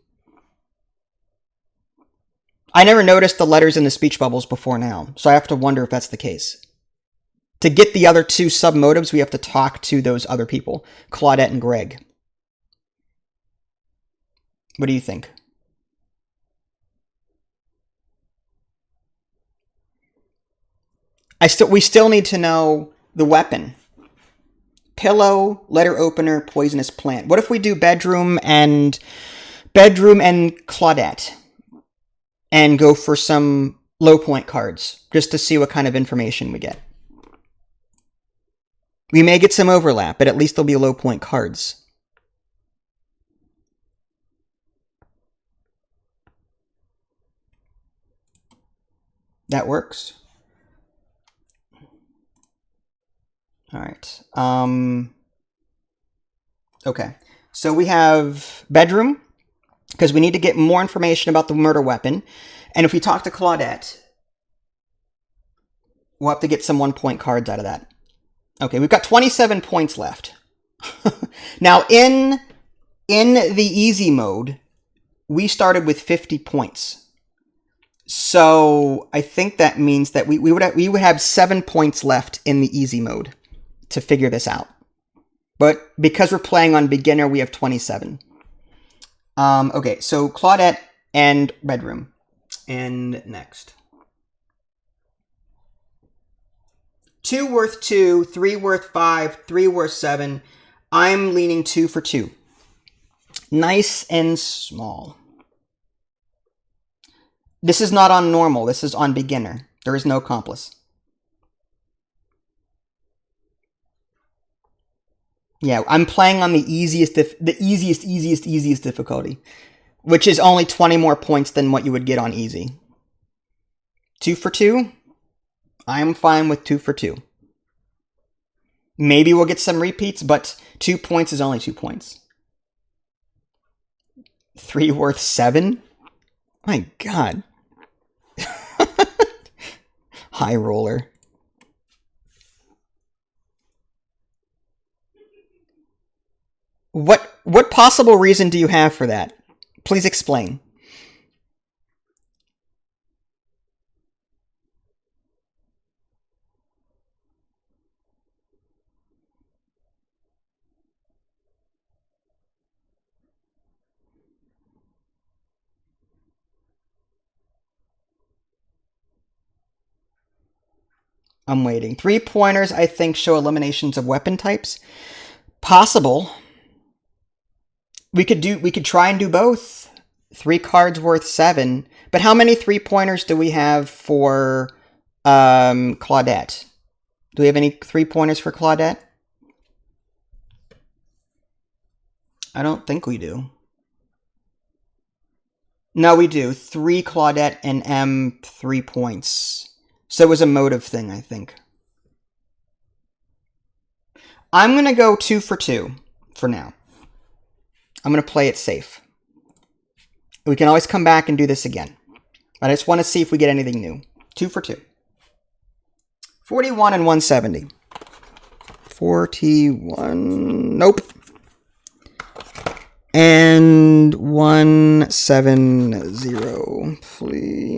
I never noticed the letters in the speech bubbles before now, so I have to wonder if that's the case. To get the other 2 sub-motives, we have to talk to those other people, Claudette and Greg. What do you think? We still need to know the weapon. Pillow, letter opener, poisonous plant. What if we do bedroom and Claudette and go for some low point cards just to see what kind of information we get? We may get some overlap, but at least there'll be low point cards. That works. All right. Okay. So we have bedroom, because we need to get more information about the murder weapon. And if we talk to Claudette, we'll have to get some 1 point cards out of that. Okay, we've got 27 points left. Now, in the easy mode, we started with 50 points. So I think that means that we would have 7 points left in the easy mode to figure this out. But because we're playing on beginner, we have 27. Okay, so Claudette and bedroom. And next. 2 worth 2, 3 worth 5, 3 worth 7. I'm leaning 2 for 2. Nice and small. This is not on normal. This is on beginner. There is no accomplice. Yeah, I'm playing on the easiest difficulty. which is only 20 more points than what you would get on easy. 2 for 2? I'm fine with 2 for 2. Maybe we'll get some repeats, but 2 points is only 2 points. 3 worth 7? My God. High roller. What possible reason do you have for that? Please explain. I'm waiting. 3 pointers, I think, show eliminations of weapon types. Possible. We could try and do both. 3 cards worth 7. But how many 3 pointers do we have for Claudette? Do we have any 3 pointers for Claudette? I don't think we do. No, we do. 3 Claudette and M, 3 points. So it was a motive thing, I think. I'm going to go 2 for 2 for now. I'm going to play it safe. We can always come back and do this again. But I just want to see if we get anything new. 2 for 2. 41 and 170. 41. Nope. And 170. Please.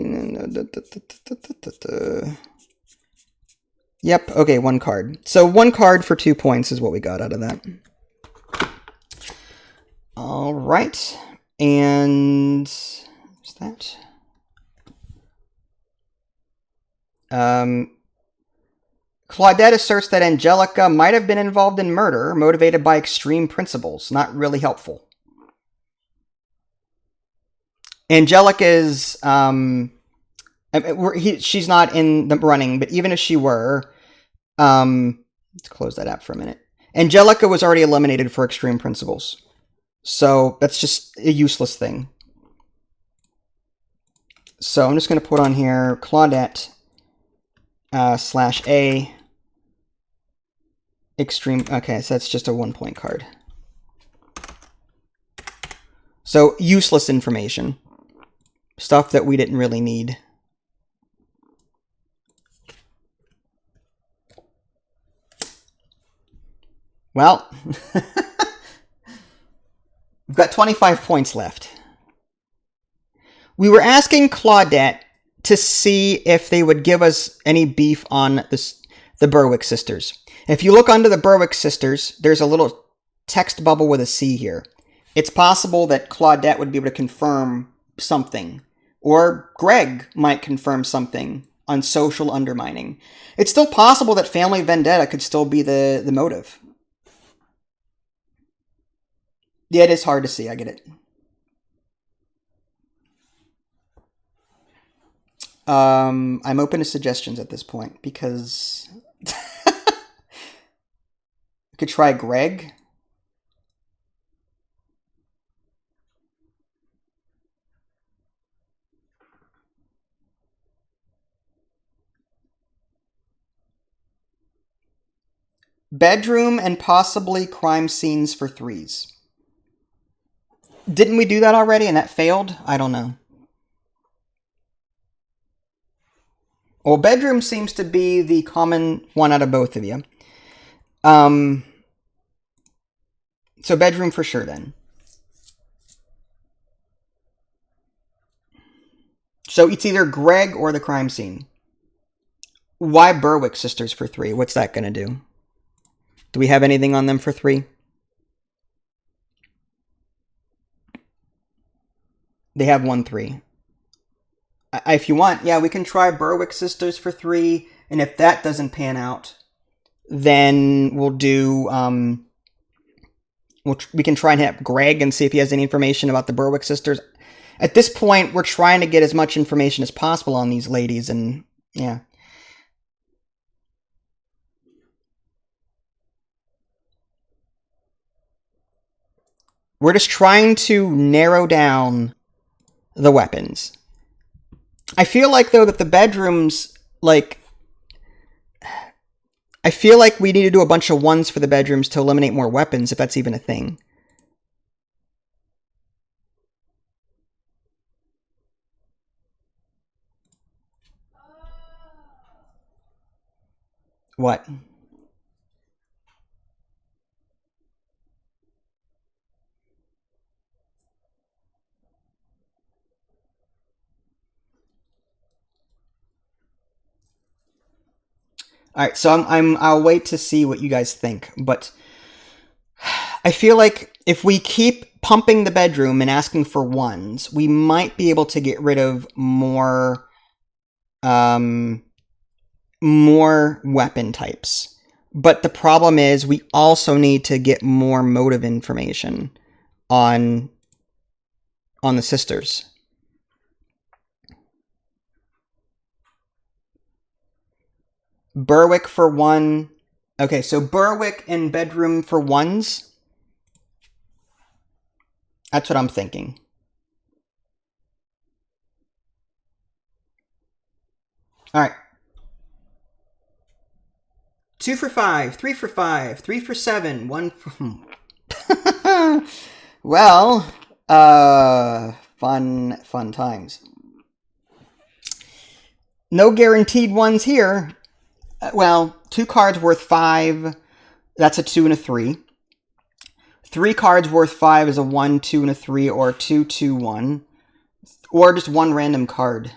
Yep. Okay, 1 card. So 1 card for 2 points is what we got out of that. All right. And what's that? Claudette asserts that Angelica might have been involved in murder, motivated by extreme principles. Not really helpful. Angelica is, she's not in the running, but even if she were, let's close that app for a minute. Angelica was already eliminated for extreme principles. So that's just a useless thing. So I'm just going to put on here Claudette /A extreme. Okay, so that's just a 1-point card. So useless information. Stuff that we didn't really need. Well, we've got 25 points left. We were asking Claudette to see if they would give us any beef on the Berwick sisters. If you look under the Berwick sisters, there's a little text bubble with a C here. It's possible that Claudette would be able to confirm something. Or Greg might confirm something on social undermining. It's still possible that family vendetta could still be the motive. Yeah, it is hard to see. I get it. I'm open to suggestions at this point because we could try Greg. Bedroom and possibly crime scenes for 3s. Didn't we do that already and that failed? I don't know. Well, bedroom seems to be the common one out of both of you. So bedroom for sure then. So it's either Greg or the crime scene. Why Berwick sisters for 3? What's that going to do? Do we have anything on them for 3? They have 1-3. If you want, yeah, we can try Berwick sisters for 3, and if that doesn't pan out, then we'll do, we can try and hit Greg and see if he has any information about the Berwick sisters. At this point, we're trying to get as much information as possible on these ladies, and yeah. We're just trying to narrow down the weapons. I feel like, though, that the bedrooms, like... I feel like we need to do a bunch of ones for the bedrooms to eliminate more weapons, if that's even a thing. What? All right, so I'll wait to see what you guys think, but I feel like if we keep pumping the bedroom and asking for ones, we might be able to get rid of more weapon types. But the problem is we also need to get more motive information on the sisters. Berwick for one. Okay, so Berwick and bedroom for ones. That's what I'm thinking. All right. 2 for 5, 3 for 5, 3 for 7, 1 for... Well, fun times. No guaranteed ones here. Well, 2 cards worth 5. That's a 2 and a 3. 3 cards worth 5 is a 1, 2, and a 3, or 2, 2, 1. Or just 1 random card.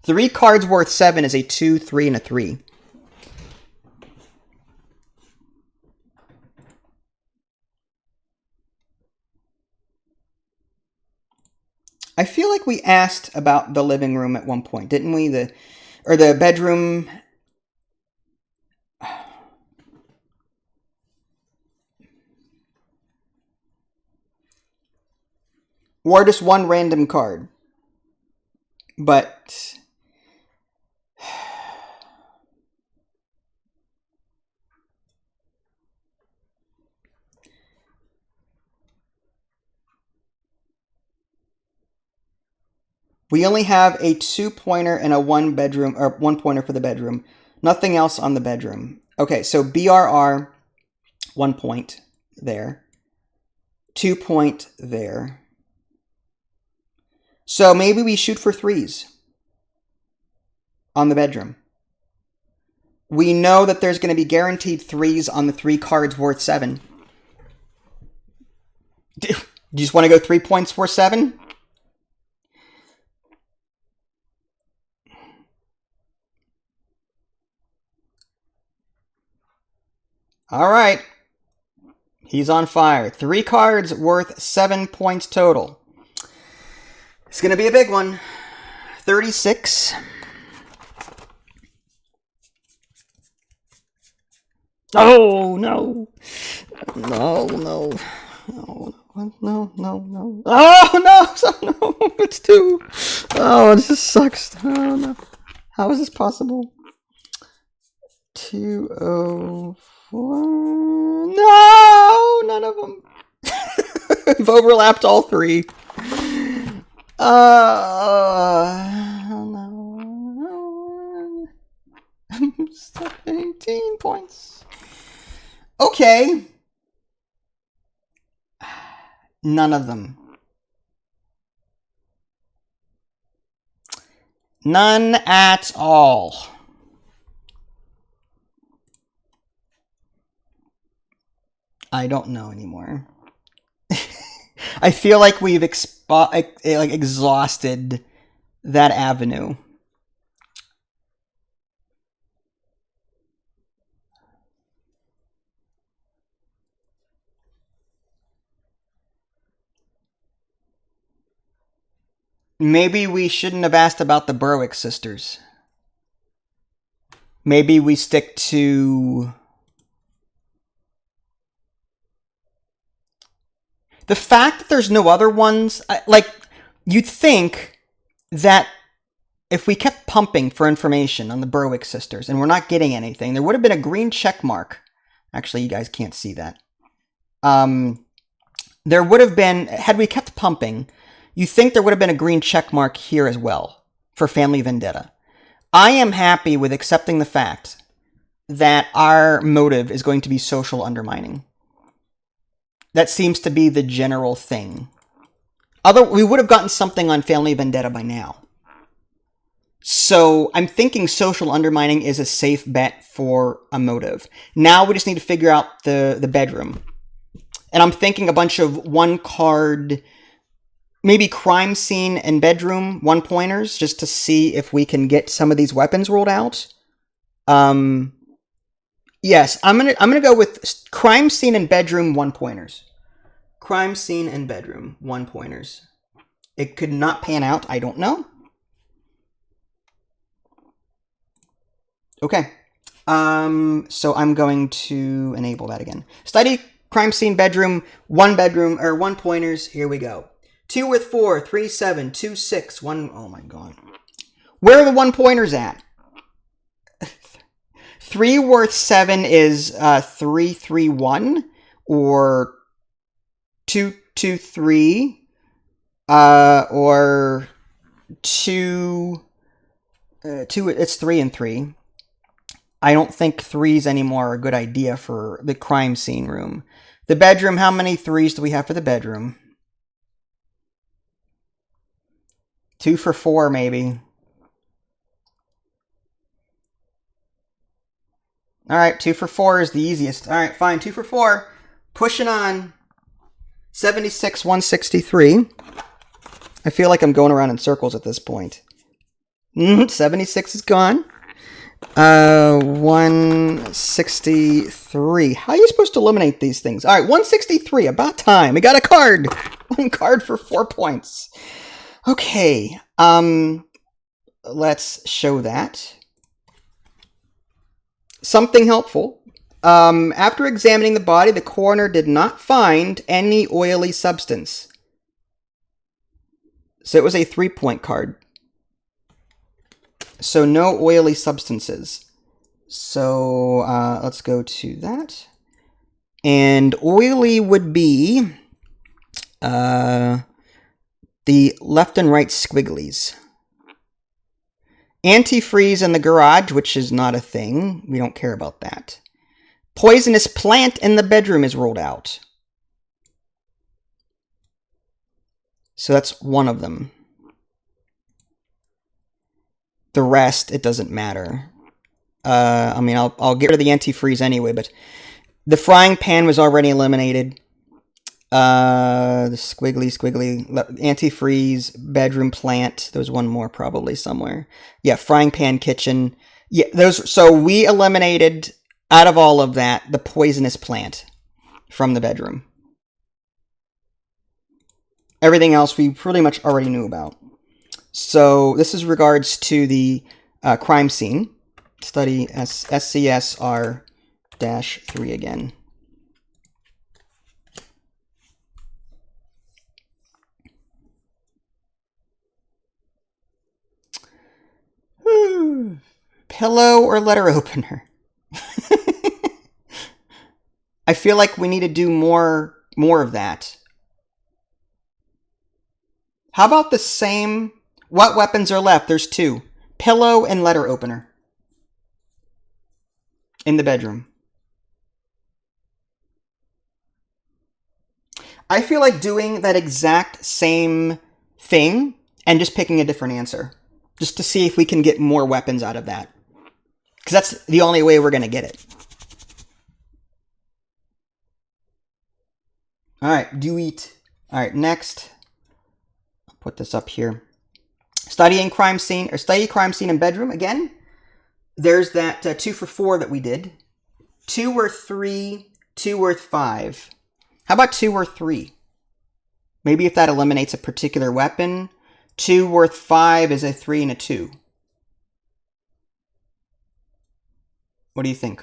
3 cards worth 7 is a 2, 3, and a 3. I feel like we asked about the living room at one point, didn't we? Or the bedroom. Or just 1 random card. But we only have a 2-pointer and a 1 pointer for the bedroom. Nothing else on the bedroom. Okay, so BRR, 1 point there. 2 point there. So maybe we shoot for 3s on the bedroom. We know that there's going to be guaranteed 3s on the 3 cards worth 7. Do you just want to go 3 points for 7? All right. He's on fire. 3 cards worth 7 points total. It's going to be a big one. 36. Oh, no. No. No. Oh, no. It's 2. Oh, this just sucks. Oh, no. How is this possible? 204. No, none of them. We've overlapped all 3. No. I'm stuck at 18 points. Okay. None of them. None at all. I don't know anymore. I feel like we've exhausted that avenue. Maybe we shouldn't have asked about the Berwick sisters. Maybe we stick to... The fact that there's no other ones, like, you'd think that if we kept pumping for information on the Berwick sisters and we're not getting anything, there would have been a green check mark. Actually, you guys can't see that. There would have been, had we kept pumping, you think there would have been a green check mark here as well for Family Vendetta. I am happy with accepting the fact that our motive is going to be social undermining. That seems to be the general thing. We would have gotten something on Family Vendetta by now. So I'm thinking social undermining is a safe bet for a motive. Now we just need to figure out the bedroom. And I'm thinking a bunch of one card, maybe crime scene and bedroom one-pointers, just to see if we can get some of these weapons rolled out. Yes, I'm gonna go with crime scene and bedroom one-pointers. Crime scene and bedroom one-pointers. It could not pan out, I don't know. Okay. So I'm going to enable that again. Study crime scene bedroom, one pointers. Here we go. 2 with 4, 3, 7, 2, 6, 1. Oh my god. Where are the one pointers at? 3 worth 7 is 3, 3, 1 or 2, 2, 3 or 2 it's 3 and 3. I don't think 3s anymore are a good idea for the crime scene room. The bedroom, how many 3s do we have for the bedroom? 2 for 4, maybe. Alright, 2 for 4 is the easiest. Alright, fine, 2 for 4. Pushing on. 76, 163. I feel like I'm going around in circles at this point. 76 is gone. 163. How are you supposed to eliminate these things? All right, 163. About time. We got a card. 1 card for 4 points. Okay. Let's show that. Something helpful. After examining the body, the coroner did not find any oily substance. So it was a 3-point card. So no oily substances. So let's go to that. And oily would be the left and right squigglies. Antifreeze in the garage, which is not a thing. We don't care about that. Poisonous plant in the bedroom is ruled out. So that's one of them. The rest, it doesn't matter. I mean, I'll get rid of the antifreeze anyway, but the frying pan was already eliminated. The squiggly, antifreeze, bedroom plant. There was one more probably somewhere. Yeah, frying pan, kitchen. Yeah, those. So we eliminated, out of all of that, the poisonous plant from the bedroom. Everything else we pretty much already knew about. So this is regards to the crime scene. Study SCSR-3 again. Pillow or letter opener? I feel like we need to do more of that. How about the same? What weapons are left? There's 2. Pillow and letter opener. In the bedroom. I feel like doing that exact same thing and just picking a different answer. Just to see if we can get more weapons out of that. Because that's the only way we're going to get it. Alright, do eat. Alright, next. I'll put this up here. Study crime scene in bedroom again. There's that 2 for 4 that we did. 2 worth 3, 2 worth 5. How about 2 worth 3? Maybe if that eliminates a particular weapon. 2 worth 5 is a 3 and a 2. What do you think?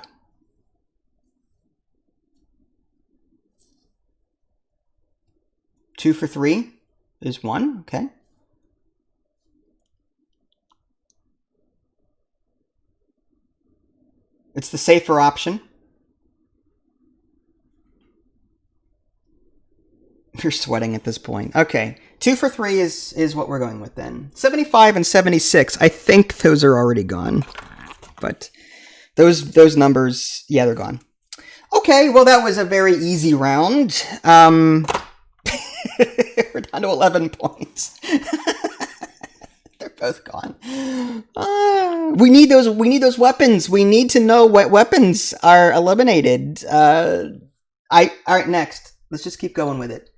Two for 3 is 1. Okay. It's the safer option. You're sweating at this point. Okay. 2 for 3 is what we're going with then. 75 and 76. I think those are already gone. But those numbers, yeah, they're gone. Okay, well, that was a very easy round. We're down to 11 points. They're both gone. We need those weapons. We need to know what weapons are eliminated. All right, next. Let's just keep going with it.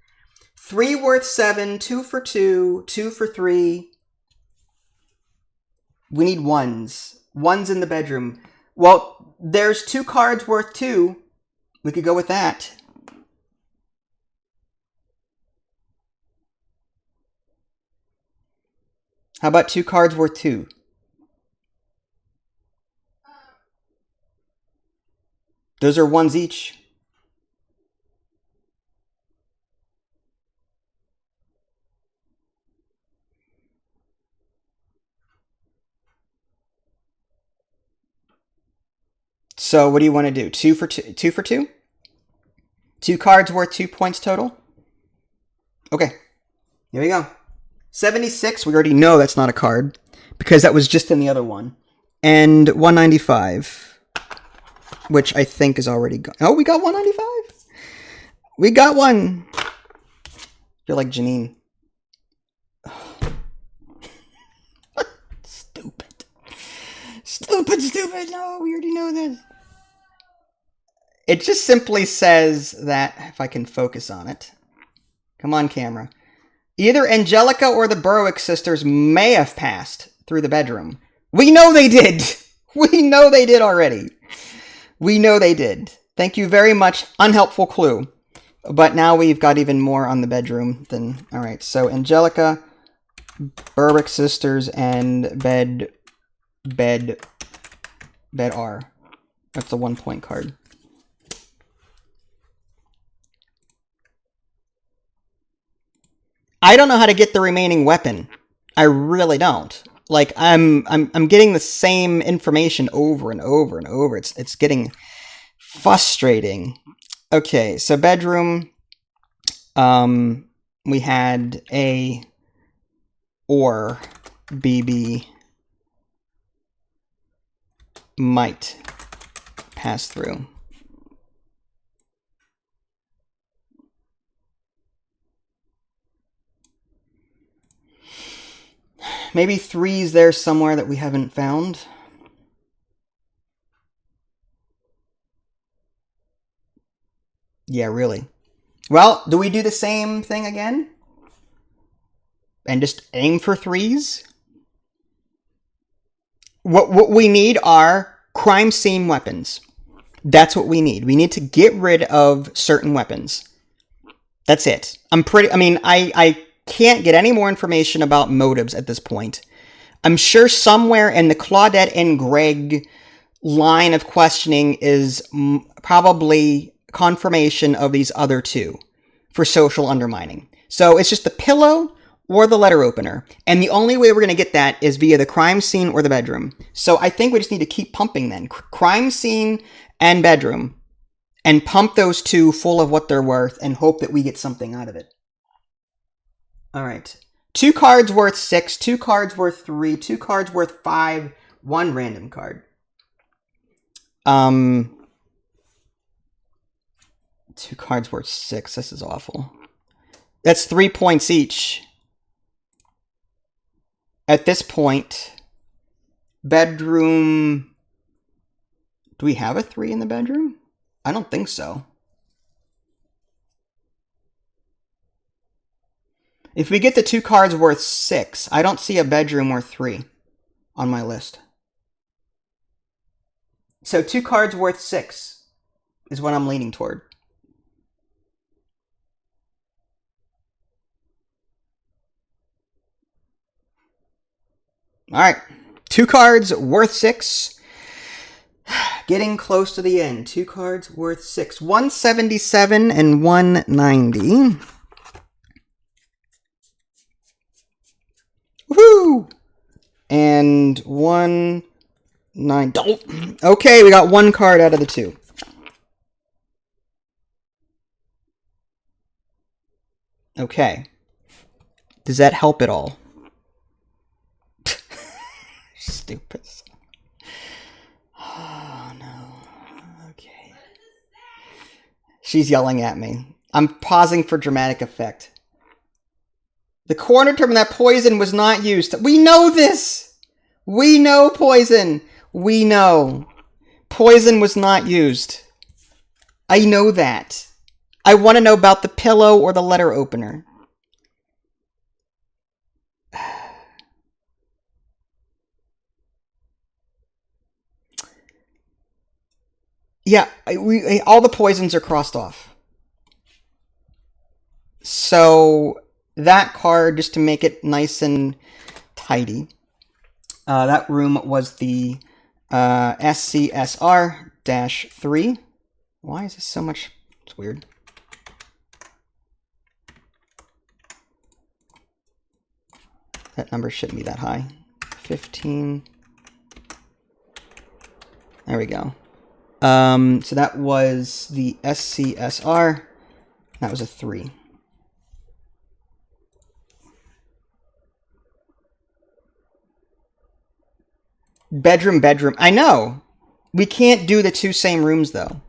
3 worth 7, 2 for 2, 2 for 3. We need ones. Ones in the bedroom. Well, there's 2 cards worth 2. We could go with that. How about 2 cards worth 2? Those are ones each. So what do you want to do? 2 for 2? 2 for 2? 2 cards worth 2 points total? Okay. Here we go. 76, we already know that's not a card, because that was just in the other one. And 195, which I think is already gone. Oh, we got 195? We got one! You're like Janine. Stupid. Stupid. No, we already know this. It just simply says that, if I can focus on it. Come on, camera. Either Angelica or the Berwick sisters may have passed through the bedroom. We know they did! We know they did already. We know they did. Thank you very much. Unhelpful clue. But now we've got even more on the bedroom than... Alright, so Angelica, Berwick sisters, and bed R. That's a 1-point card. I don't know how to get the remaining weapon. I really don't. Like, I'm getting the same information over and over and over. It's getting frustrating. Okay, so bedroom. We had A or BB might pass through. Maybe 3's there somewhere that we haven't found. Yeah, really. Well, do we do the same thing again? And just aim for 3's? What we need are crime scene weapons. That's what we need. We need to get rid of certain weapons. That's it. I can't get any more information about motives at this point. I'm sure somewhere in the Claudette and Greg line of questioning is probably confirmation of these other 2 for social undermining. So it's just the pillow or the letter opener. And the only way we're going to get that is via the crime scene or the bedroom. So I think we just need to keep pumping then. Crime scene and bedroom. And pump those 2 full of what they're worth and hope that we get something out of it. All right. 2 cards worth 6, 2 cards worth 3, 2 cards worth 5, 1 random card. 2 cards worth 6. This is awful. That's 3 points each. At this point, bedroom... Do we have a 3 in the bedroom? I don't think so. If we get the 2 cards worth 6, I don't see a bedroom worth 3 on my list. So 2 cards worth 6 is what I'm leaning toward. Alright. 2 cards worth 6. Getting close to the end. 2 cards worth 6. 177 and 190. Woohoo! And 1, 9. Oh, okay, we got 1 card out of the 2. Okay. Does that help at all? Stupid. Oh, no. Okay. She's yelling at me. I'm pausing for dramatic effect. The coroner determined that poison was not used. We know this! We know poison! We know. Poison was not used. I know that. I want to know about the pillow or the letter opener. Yeah, all the poisons are crossed off. So that card, just to make it nice and tidy, that room was the SCSR-3. Why is this so much? It's weird. That number shouldn't be that high. 15. There we go. So that was the SCSR. That was a 3. Bedroom. I know. We can't do the 2 same rooms, though.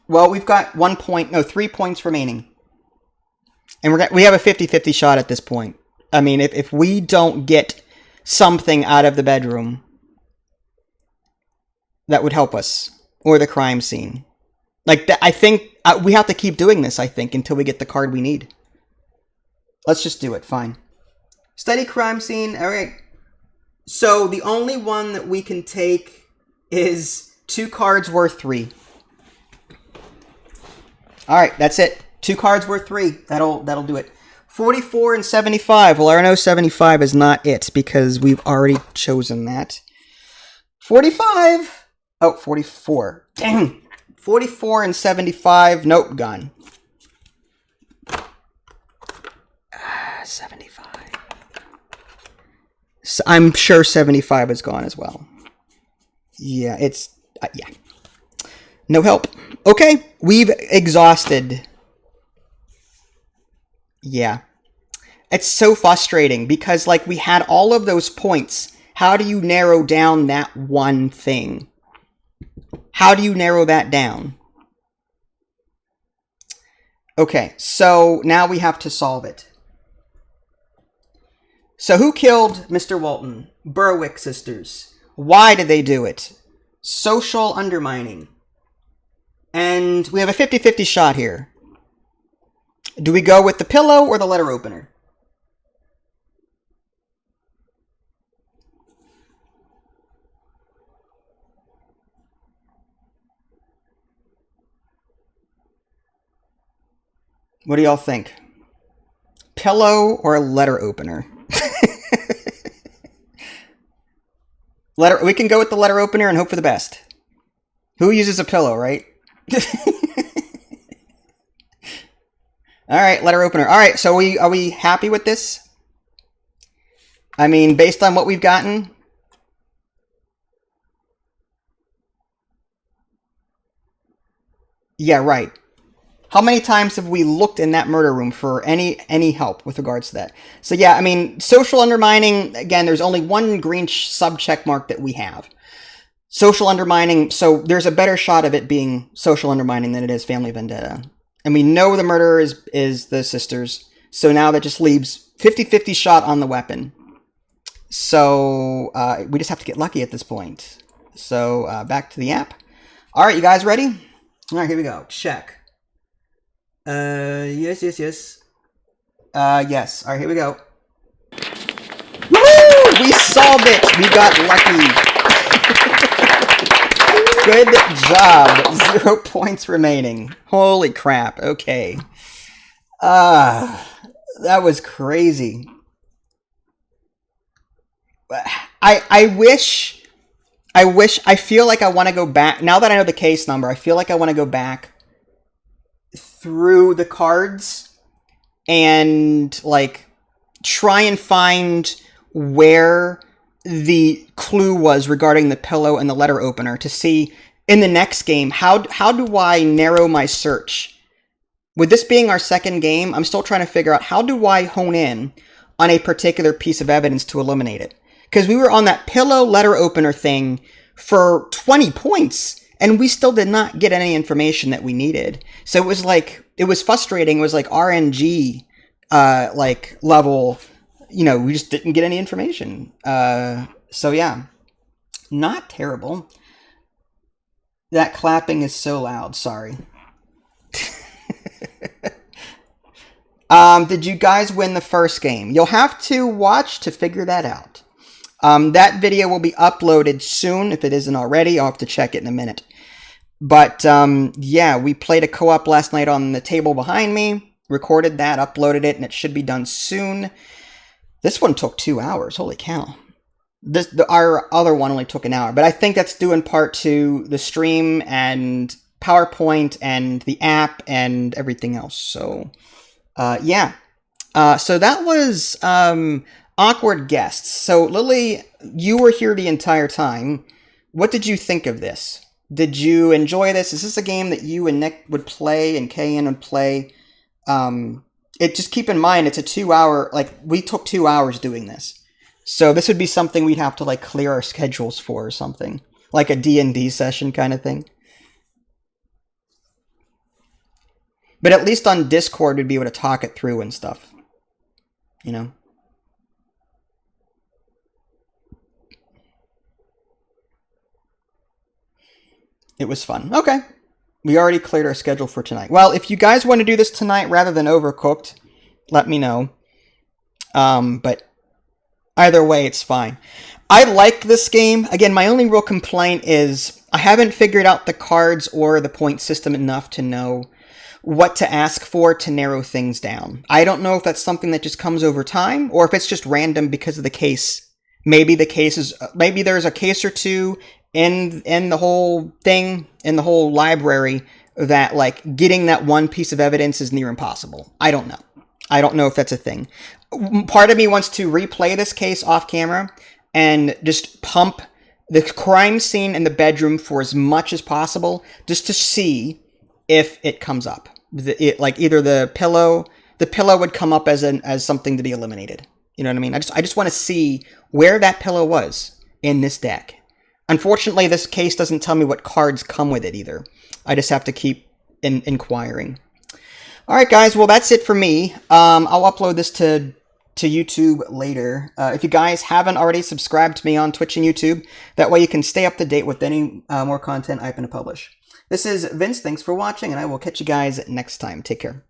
Well, we've got 3 points remaining. And we have a 50-50 shot at this point. I mean, if we don't get something out of the bedroom, that would help us. Or the crime scene. Like, I think we have to keep doing this, I think, until we get the card we need. Let's just do it. Fine. Study crime scene. All right. So the only one that we can take is 2 cards worth 3. All right, that's it. 2 cards worth 3. That'll do it. 44 and 75. Well, I know 75 is not it because we've already chosen that. 45. Oh, 44. Dang. 44 and 75. Nope, gone. 75. So I'm sure 75 is gone as well. Yeah, it's... yeah. No help. Okay, we've exhausted. Yeah. It's so frustrating because, like, we had all of those points. How do you narrow down that one thing? How do you narrow that down? Okay, so now we have to solve it. So who killed Mr. Walton? Berwick sisters. Why did they do it? Social undermining. And we have a 50-50 shot here. Do we go with the pillow or the letter opener? What do y'all think? Pillow or letter opener? We can go with the letter opener and hope for the best. Who uses a pillow, right? All right, letter opener. All right, so are we happy with this? I mean, based on what we've gotten? Yeah, right. How many times have we looked in that murder room for any help with regards to that? So yeah, I mean, social undermining, again, there's only one green sub-check mark that we have. Social undermining, so there's a better shot of it being social undermining than it is family vendetta. And we know the murderer is the sisters, so now that just leaves 50-50 shot on the weapon. So we just have to get lucky at this point. So back to the app. All right, you guys ready? All right, here we go. Check. Yes. Yes. All right, here we go. Woo! We solved it! We got lucky. Good job. 0 points remaining. Holy crap. Okay. That was crazy. I feel like I want to go back. Now that I know the case number, I feel like I want to go back through the cards and, like, try and find where the clue was regarding the pillow and the letter opener to see in the next game, how do I narrow my search? With this being our second game, I'm still trying to figure out how do I hone in on a particular piece of evidence to eliminate it. Because we were on that pillow letter opener thing for 20 points, and we still did not get any information that we needed. So it was like, it was frustrating. It was like RNG, like level, you know, we just didn't get any information. So yeah, not terrible. That clapping is so loud, sorry. Did you guys win the first game? You'll have to watch to figure that out. That video will be uploaded soon, if it isn't already. I'll have to check it in a minute. But, yeah, we played a co-op last night on the table behind me, recorded that, uploaded it, and it should be done soon. This one took 2 hours, holy cow. Our other one only took an hour, but I think that's due in part to the stream and PowerPoint and the app and everything else. So, yeah. So that was awkward guests. So Lily, you were here the entire time. What did you think of this? Did you enjoy this? Is this a game that you and Nick would play and Kayan would play? Just keep in mind, it's a 2 hour, like, we took 2 hours doing this. So this would be something we'd have to, like, clear our schedules for or something. Like a D&D session kind of thing. But at least on Discord, we'd be able to talk it through and stuff. You know? It was fun. Okay. We already cleared our schedule for tonight. Well, if you guys want to do this tonight rather than Overcooked, let me know. But either way, it's fine. I like this game. Again, my only real complaint is I haven't figured out the cards or the point system enough to know what to ask for to narrow things down. I don't know if that's something that just comes over time or if it's just random because of the case. Maybe there's a case or two in the whole thing, in the whole library, that, like, getting that one piece of evidence is near impossible. I don't know. I don't know if that's a thing. Part of me wants to replay this case off camera and just pump the crime scene in the bedroom for as much as possible, just to see if it comes up. Like, either the pillow would come up as something to be eliminated. You know what I mean? I just want to see where that pillow was in this deck. Unfortunately, this case doesn't tell me what cards come with it either. I just have to keep inquiring. Alright guys, well that's it for me. I'll upload this to YouTube later. If you guys haven't already subscribed to me on Twitch and YouTube, that way you can stay up to date with any more content I'm going to publish. This is Vince, thanks for watching, and I will catch you guys next time. Take care.